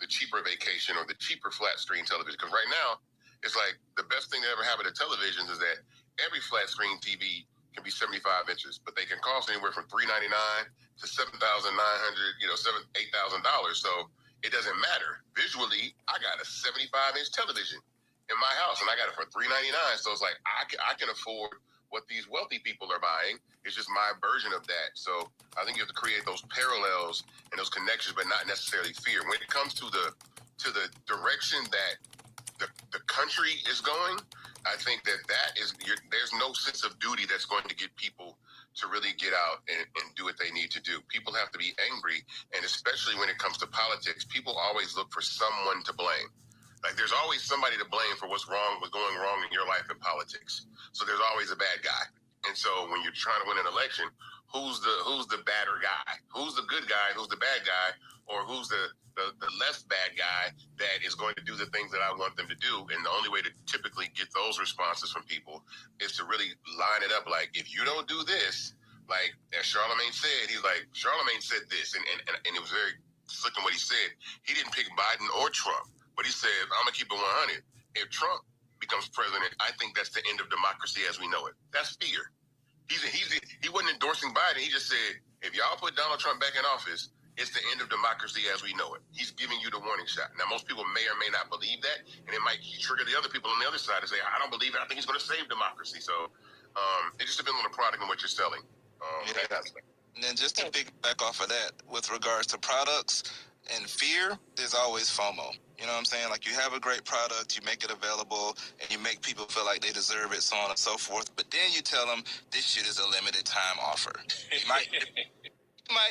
cheaper vacation or the cheaper flat screen television. Because right now, it's like the best thing that ever happened to televisions is that every flat screen TV can be 75 inches, but they can cost anywhere from $399 to $7,900, $8,000. So it doesn't matter. Visually, I got a 75-inch television in my house, and I got it for $399. So it's like I can afford what these wealthy people are buying. It's just my version of that. So I think you have to create those parallels and those connections, but not necessarily fear. When it comes to the direction that the country is going, I think there's no sense of duty that's going to get people to really get out and do what they need to do. People have to be angry, and especially when it comes to politics, people always look for someone to blame. Like, there's always somebody to blame for what's going wrong in your life in politics. So there's always a bad guy. And so when you're trying to win an election, who's the badder guy? Who's the good guy? Who's the bad guy? Or who's the less bad guy that is going to do the things that I want them to do? And the only way to typically get those responses from people is to really line it up. Like, if you don't do this, like as Charlemagne said, Charlemagne said this, and it was very slick in what he said. He didn't pick Biden or Trump, but he said, I'm going to keep it 100. If Trump becomes president, I think that's the end of democracy as we know it. That's fear. He wasn't endorsing Biden. He just said, if y'all put Donald Trump back in office, it's the end of democracy as we know it. He's giving you the warning shot. Now, most people may or may not believe that, and it might trigger the other people on the other side to say, I don't believe it. I think he's going to save democracy. So it just depends on the product and what you're selling. And then just to piggyback off of that, with regards to products and fear, there's always FOMO. You know what I'm saying? Like, you have a great product, you make it available, and you make people feel like they deserve it, so on and so forth. But then you tell them this shit is a limited time offer. You might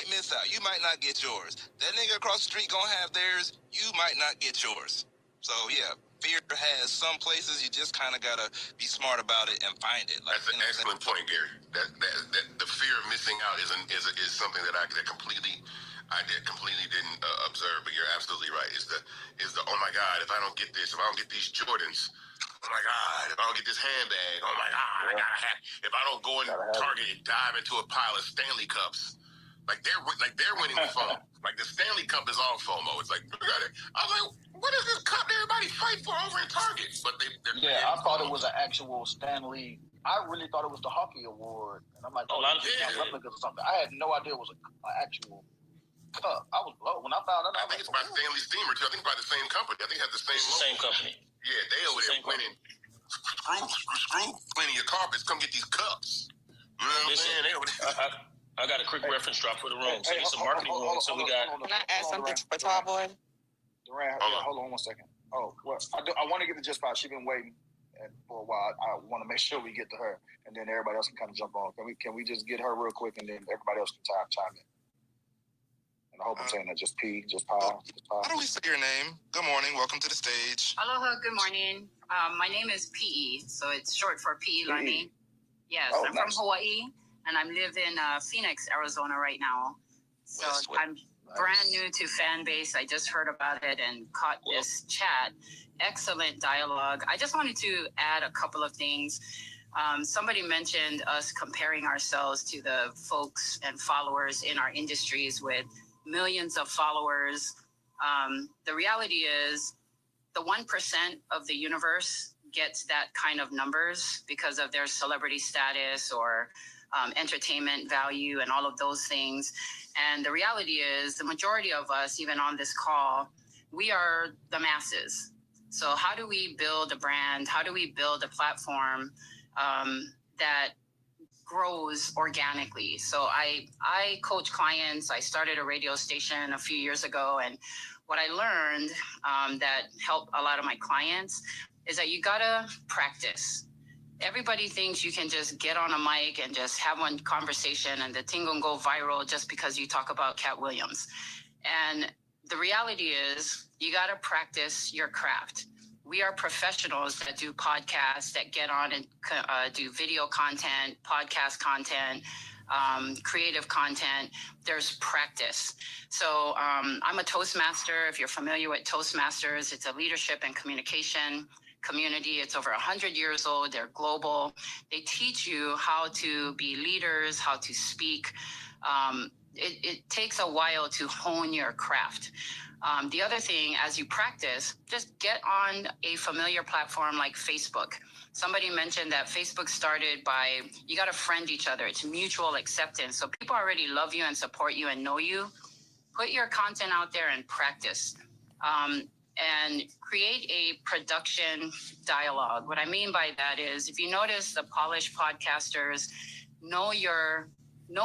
miss out. You might not get yours. That nigga across the street gonna have theirs. You might not get yours. So yeah, fear has some places. You just kind of gotta be smart about it and find it. Like, that's an excellent point, Gary. That the fear of missing out is something that I completely didn't observe. But you're absolutely right. Is the oh my God, if I don't get this, if I don't get these Jordans, oh my God, if I don't get this handbag, oh my God, I gotta have. If I don't go in Target and dive into a pile of Stanley cups. Like they're winning the FOMO. Like the Stanley Cup is all FOMO. It's like, I was like, what is this cup everybody fight for over in Target? But I thought it was an actual Stanley. I really thought it was the hockey award, and I'm like, replicas or something. I had no idea it was an actual cup. I was blown when I found out. I think it's by Stanley Steamer too. I think by the same company. I think it has the same logo. Same company. Yeah, they over there winning. Screw cleaning your carpets. Come get these cups. You know what I'm saying? They over there. I got a quick reference drop for the room. So it's a marketing room. So we got. Can I add something for Tall Boy? Durant, hold on 1 second. Oh, well, I want to get to Just Spot. She's been waiting for a while. I want to make sure we get to her, and then everybody else can kind of jump on. Can we just get her real quick, and then everybody else can chime in? And I hope I'm saying that just P, just Pie. How do we say your name? Good morning. Welcome to the stage. Aloha. Good morning. My name is PE, so it's short for PE Learning. Yes, I'm from Hawaii. And I live in Phoenix, Arizona right now. So I'm brand new to Fanbase. I just heard about it and caught this chat. Excellent dialogue. I just wanted to add a couple of things. Somebody mentioned us comparing ourselves to the folks and followers in our industries with millions of followers. The reality is the 1% of the universe gets that kind of numbers because of their celebrity status or entertainment value and all of those things. And the reality is the majority of us, even on this call, we are the masses. So how do we build a brand? How do we build a platform that grows organically? So I coach clients. I started a radio station a few years ago. And what I learned that helped a lot of my clients is that you gotta practice. Everybody thinks you can just get on a mic and just have one conversation and the thing gonna go viral just because you talk about Cat Williams. And the reality is you got to practice your craft. We are professionals that do podcasts, that get on and do video content, podcast content, creative content. There's practice. So I'm a Toastmaster. If you're familiar with Toastmasters, it's a leadership and communication community. It's over 100 years old. They're global. They teach you how to be leaders, how to speak. It takes a while to hone your craft. The other thing, as you practice, just get on a familiar platform like Facebook. Somebody mentioned that Facebook started by, you got to friend each other. It's mutual acceptance. So people already love you and support you and know you. Put your content out there and practice. And create a production dialogue. What I mean by that is, if you notice, the polished podcasters know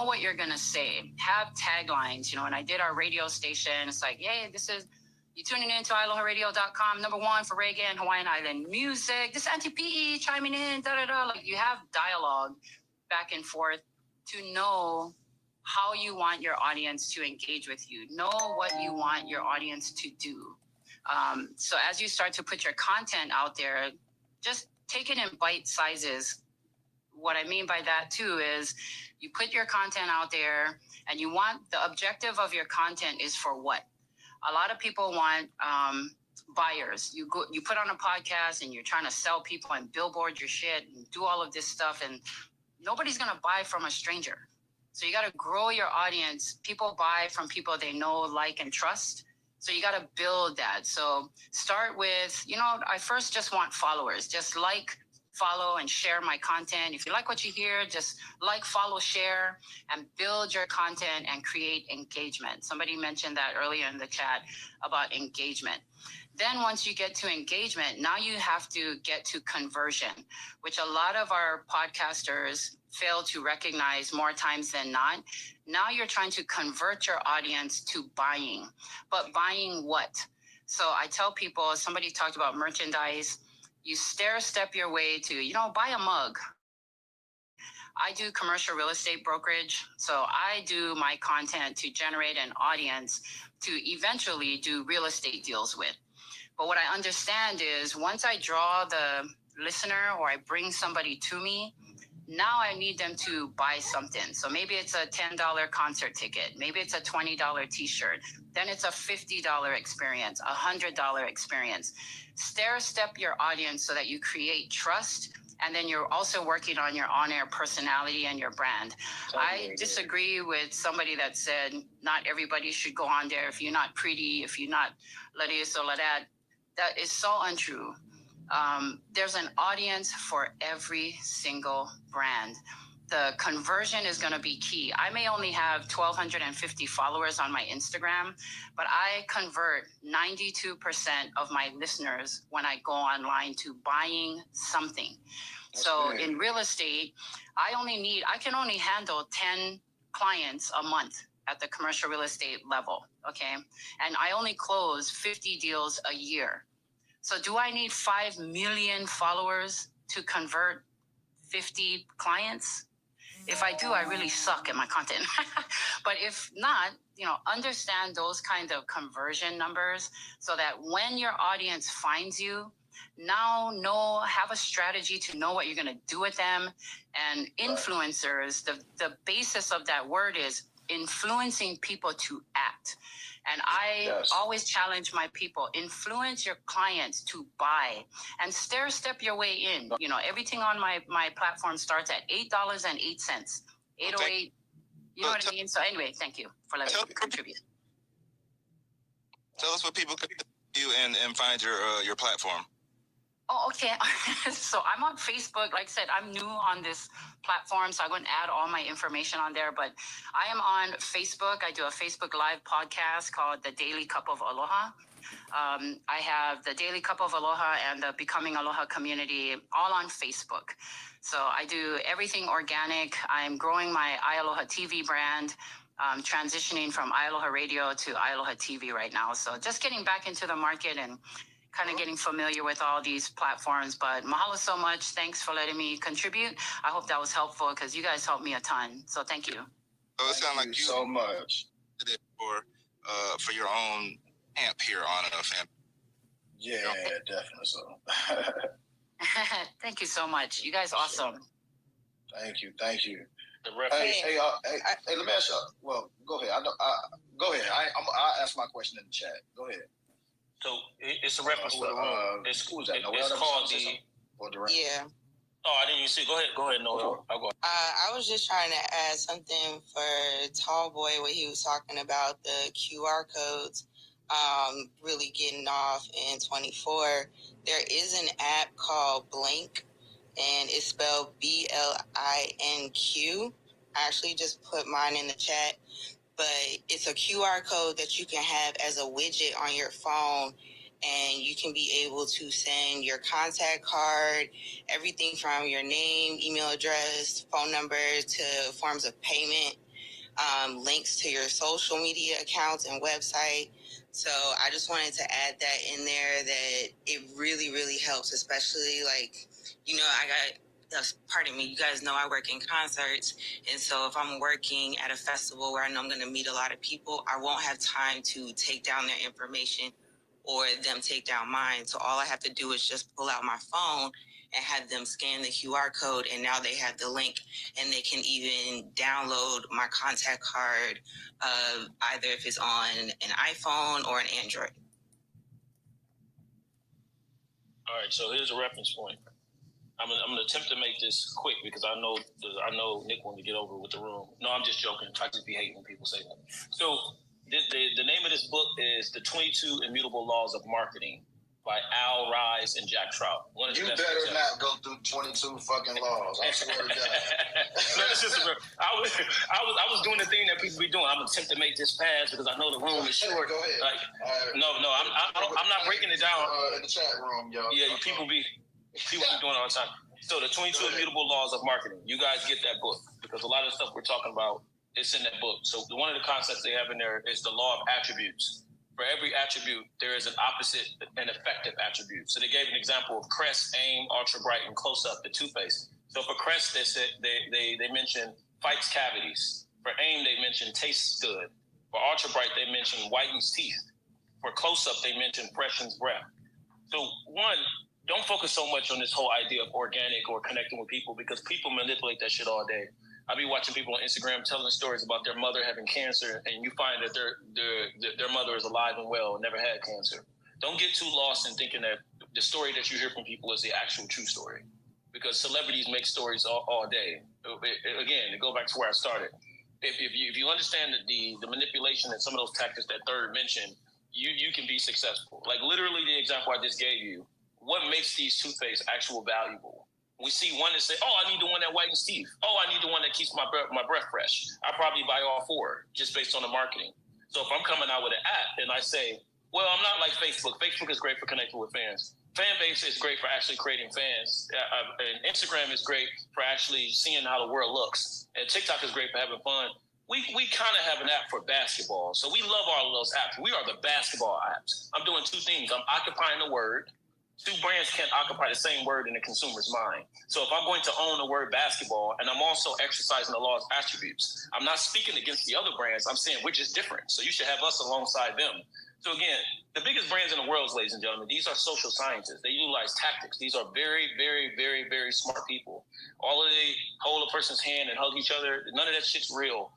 what you're gonna say. Have taglines. You know, when I did our radio station, it's like, hey, this is, you tuning in to iloharadio.com, #1 for reggae and Hawaiian Island music. This is Auntie PE chiming in, da-da-da. Like, you have dialogue back and forth to know how you want your audience to engage with you. Know what you want your audience to do. So as you start to put your content out there, just take it in bite sizes. What I mean by that too is, you put your content out there and you want, the objective of your content is for what? A lot of people want buyers. You put on a podcast and you're trying to sell people and billboard your shit and do all of this stuff, and nobody's going to buy from a stranger. So you got to grow your audience. People buy from people they know, like, and trust. So you got to build that. So start with, I first just want followers. Just like, follow, and share my content. If you like what you hear, just like, follow, share, and build your content and create engagement. Somebody mentioned that earlier in the chat about engagement. Then once you get to engagement, now you have to get to conversion, which a lot of our podcasters fail to recognize more times than not. Now you're trying to convert your audience to buying, but buying what? So I tell people, somebody talked about merchandise. You stair-step your way to, buy a mug. I do commercial real estate brokerage, so I do my content to generate an audience to eventually do real estate deals with. But what I understand is, once I draw the listener or I bring somebody to me, now I need them to buy something. So maybe it's a $10 concert ticket. Maybe it's a $20 t-shirt. Then it's a $50 experience, a $100 experience. Stair-step your audience so that you create trust. And then you're also working on your on-air personality and your brand. I disagree with somebody that said not everybody should go on there if you're not pretty, if you're not la this or la that. That is so untrue. There's an audience for every single brand. The conversion is going to be key. I may only have 1,250 followers on my Instagram, but I convert 92% of my listeners when I go online to buying something. So in real estate, I can only handle 10 clients a month at the commercial real estate level, okay? And I only close 50 deals a year. So do I need 5 million followers to convert 50 clients? If I do, I really suck at my content. But if not, understand those kind of conversion numbers so that when your audience finds you, now have a strategy to know what you're going to do with them. And influencers, the basis of that word is influencing people to act. And I always challenge my people, influence your clients to buy and stair-step your way in. Everything on my platform starts at $8.08. 808, you know what I mean? So anyway, thank you for letting me contribute. Tell us what people can do and find your platform. Oh, okay. So I'm on Facebook. Like I said, I'm new on this platform, so I'm going to add all my information on there. But I am on Facebook. I do a Facebook Live podcast called The Daily Cup of Aloha. I have the Daily Cup of Aloha and the Becoming Aloha community all on Facebook. So I do everything organic. I'm growing my iAloha TV brand. Transitioning from iAloha Radio to iAloha TV right now. So just getting back into the market and kind of getting familiar with all these platforms. But mahalo so much. Thanks for letting me contribute. I hope that was helpful because you guys helped me a ton. So thank you. So it sounds like you so much. did it for for your own camp here on a fan. Yeah, definitely so. Thank you so much. You guys awesome. Thank you. The reference. Hey, let me ask you. Well, go ahead. Go ahead. I'll ask my question in the chat. Go ahead. So it's a reference for the room. Who's that? It's called the. Yeah. Oh, I didn't even see. Go ahead, Noel. I'll go. I was just trying to add something for Tallboy when he was talking about the QR codes really getting off in 24. There is an app called Blink, and it's spelled BLINQ. I actually just put mine in the chat, but it's a QR code that you can have as a widget on your phone, and you can be able to send your contact card, everything from your name, email address, phone number to forms of payment, links to your social media accounts and website. So I just wanted to add that in there, that it really, really helps, especially pardon me, you guys know I work in concerts. And so if I'm working at a festival where I know I'm going to meet a lot of people, I won't have time to take down their information or them take down mine. So all I have to do is just pull out my phone and have them scan the QR code, and now they have the link, and they can even download my contact card, either if it's on an iPhone or an Android. All right, so here's a reference point. I'm gonna attempt to make this quick because I know Nick wanted to get over with the room. No, I'm just joking. I just be hating when people say that. So the name of this book is The 22 Immutable Laws of Marketing by Al Ries and Jack Trout. You better not go through 22 fucking laws. I swear to God. No, it's just I was doing the thing that people be doing. I'm gonna attempt to make this pass because I know the room is short. Go ahead. Like, no, I'm not breaking it down. In the chat room, y'all. Yeah, people be doing it all the time. So the 22 Immutable Laws of Marketing. You guys get that book because a lot of the stuff we're talking about, it's in that book. So one of the concepts they have in there is the law of attributes. For every attribute, there is an opposite and effective attribute. So they gave an example of Crest, Aim, Ultra Bright, and Close Up, the toothpaste. So for Crest, they mentioned fights cavities. For Aim, they mentioned tastes good. For Ultra Bright, they mentioned whitens teeth. For Close Up, they mentioned freshens breath. So one, don't focus so much on this whole idea of organic or connecting with people because people manipulate that shit all day. I be watching people on Instagram telling stories about their mother having cancer, and you find that their mother is alive and well and never had cancer. Don't get too lost in thinking that the story that you hear from people is the actual true story, because celebrities make stories all day. Again, to go back to where I started, if you understand the manipulation and some of those tactics that Third mentioned, you can be successful. Like literally the example I just gave you. What makes these toothpaste actual valuable? We see one that say, oh, I need the one that whitens teeth. Oh, I need the one that keeps my breath fresh. I probably buy all four just based on the marketing. So if I'm coming out with an app and I say, well, I'm not like Facebook. Facebook is great for connecting with fans. Fan base is great for actually creating fans. And Instagram is great for actually seeing how the world looks. And TikTok is great for having fun. We kind of have an app for basketball. So we love all of those apps. We are the basketball apps. I'm doing two things. I'm occupying the word. Two brands can't occupy the same word in the consumer's mind. So if I'm going to own the word basketball and I'm also exercising the law's attributes, I'm not speaking against the other brands. I'm saying we're just different. So you should have us alongside them. So again, the biggest brands in the world, ladies and gentlemen, these are social scientists. They utilize tactics. These are very, very, very, very smart people. All of they hold a person's hand and hug each other. None of that shit's real.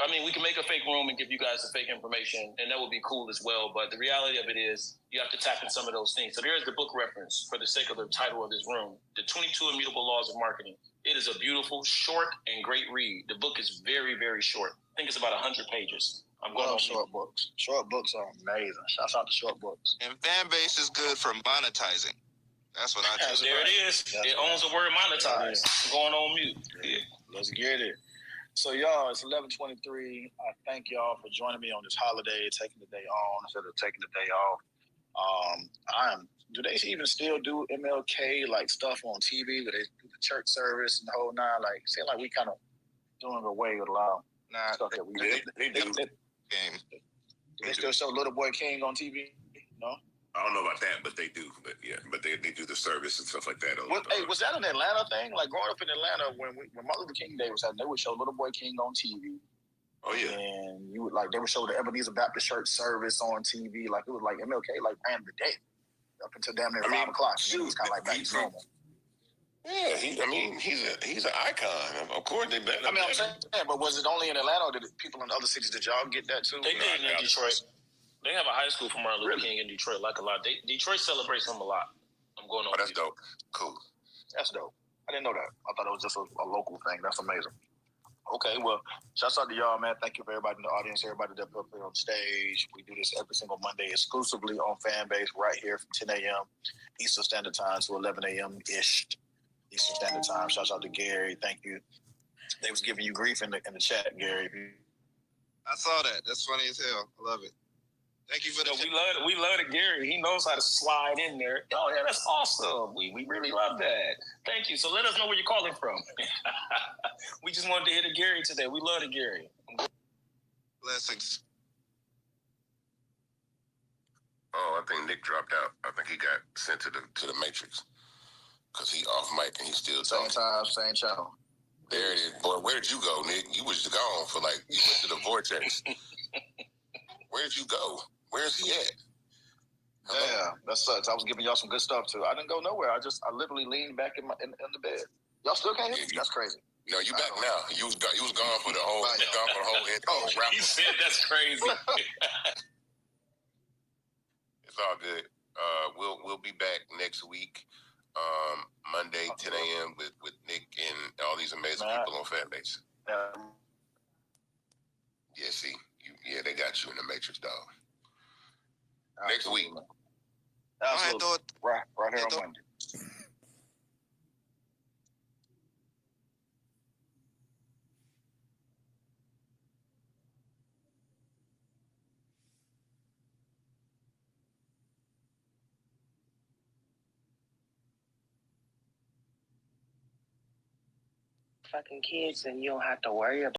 I mean, we can make a fake room and give you guys the fake information, and that would be cool as well. But the reality of it is you have to tap in some of those things. So there's the book reference for the sake of the title of this room, The 22 Immutable Laws of Marketing. It is a beautiful, short, and great read. The book is very, very short. I think it's about 100 pages. I'm going on short books. Short books are amazing. Shouts out to short books. And fan base is good for monetizing. That's what I tell you. There it is. It owns the word monetize. Going on mute. Yeah. Let's get it. So, y'all, it's 11:23. I thank y'all for joining me on this holiday, taking the day on instead of taking the day off. Do they even still do MLK like stuff on TV? Do they do the church service and the whole nine? Like, it seems like we kind of doing away with a lot of stuff that we do. They do. They still show Little Boy King on TV? No? I don't know about that, but they do. But yeah, but they do the service and stuff like that. Was that an Atlanta thing? Like growing up in Atlanta, when Martin Luther King Day was happening, they would show Little Boy King on TV. Oh yeah. And you would like they would show the Ebenezer Baptist Church service on TV, like it was like MLK like ran the day up until damn near 5 o'clock. And then it was kind of like back to normal. Yeah, he's an icon. Of course, they better. I'm saying, but was it only in Atlanta, or did people in other cities? Did y'all get that too? They did in Detroit. They have a high school for Martin Luther King in Detroit, like a lot. Detroit celebrates him a lot. I'm going on. Oh, that's dope. Cool. That's dope. I didn't know that. I thought it was just a local thing. That's amazing. Okay, well, shouts out to y'all, man. Thank you for everybody in the audience, everybody that put up here on stage. We do this every single Monday exclusively on Fanbase right here from 10 a.m. Eastern Standard Time to 11 a.m.-ish Eastern Standard Time. Shouts out to Gary. Thank you. They was giving you grief in the chat, Gary. I saw that. That's funny as hell. I love it. Thank you for the. We love it, Gary. He knows how to slide in there. Oh yeah, that's awesome. We really love that. Thank you. So let us know where you're calling from. We just wanted to hit a Gary today. We love it, Gary. Blessings. Oh, I think Nick dropped out. I think he got sent to the Matrix because he off mic and he's still Same talking. time, same channel. There it is. Boy, where did you go, Nick? You was gone for like you went to the vortex. Where did you go? Where's he at? Yeah, that sucks. I was giving y'all some good stuff too. I didn't go nowhere. I literally leaned back in the bed. Y'all still can't hear me? That's crazy. No, you back now. You was gone for the whole rap. He said that's crazy. It's all good. We'll be back next week, Monday, 10 a.m. with Nick and all these amazing people on Fanbase. Yeah, see, they got you in the Matrix, dog. Next week. Absolutely. Right here on Monday. Fucking kids, and you don't have to worry about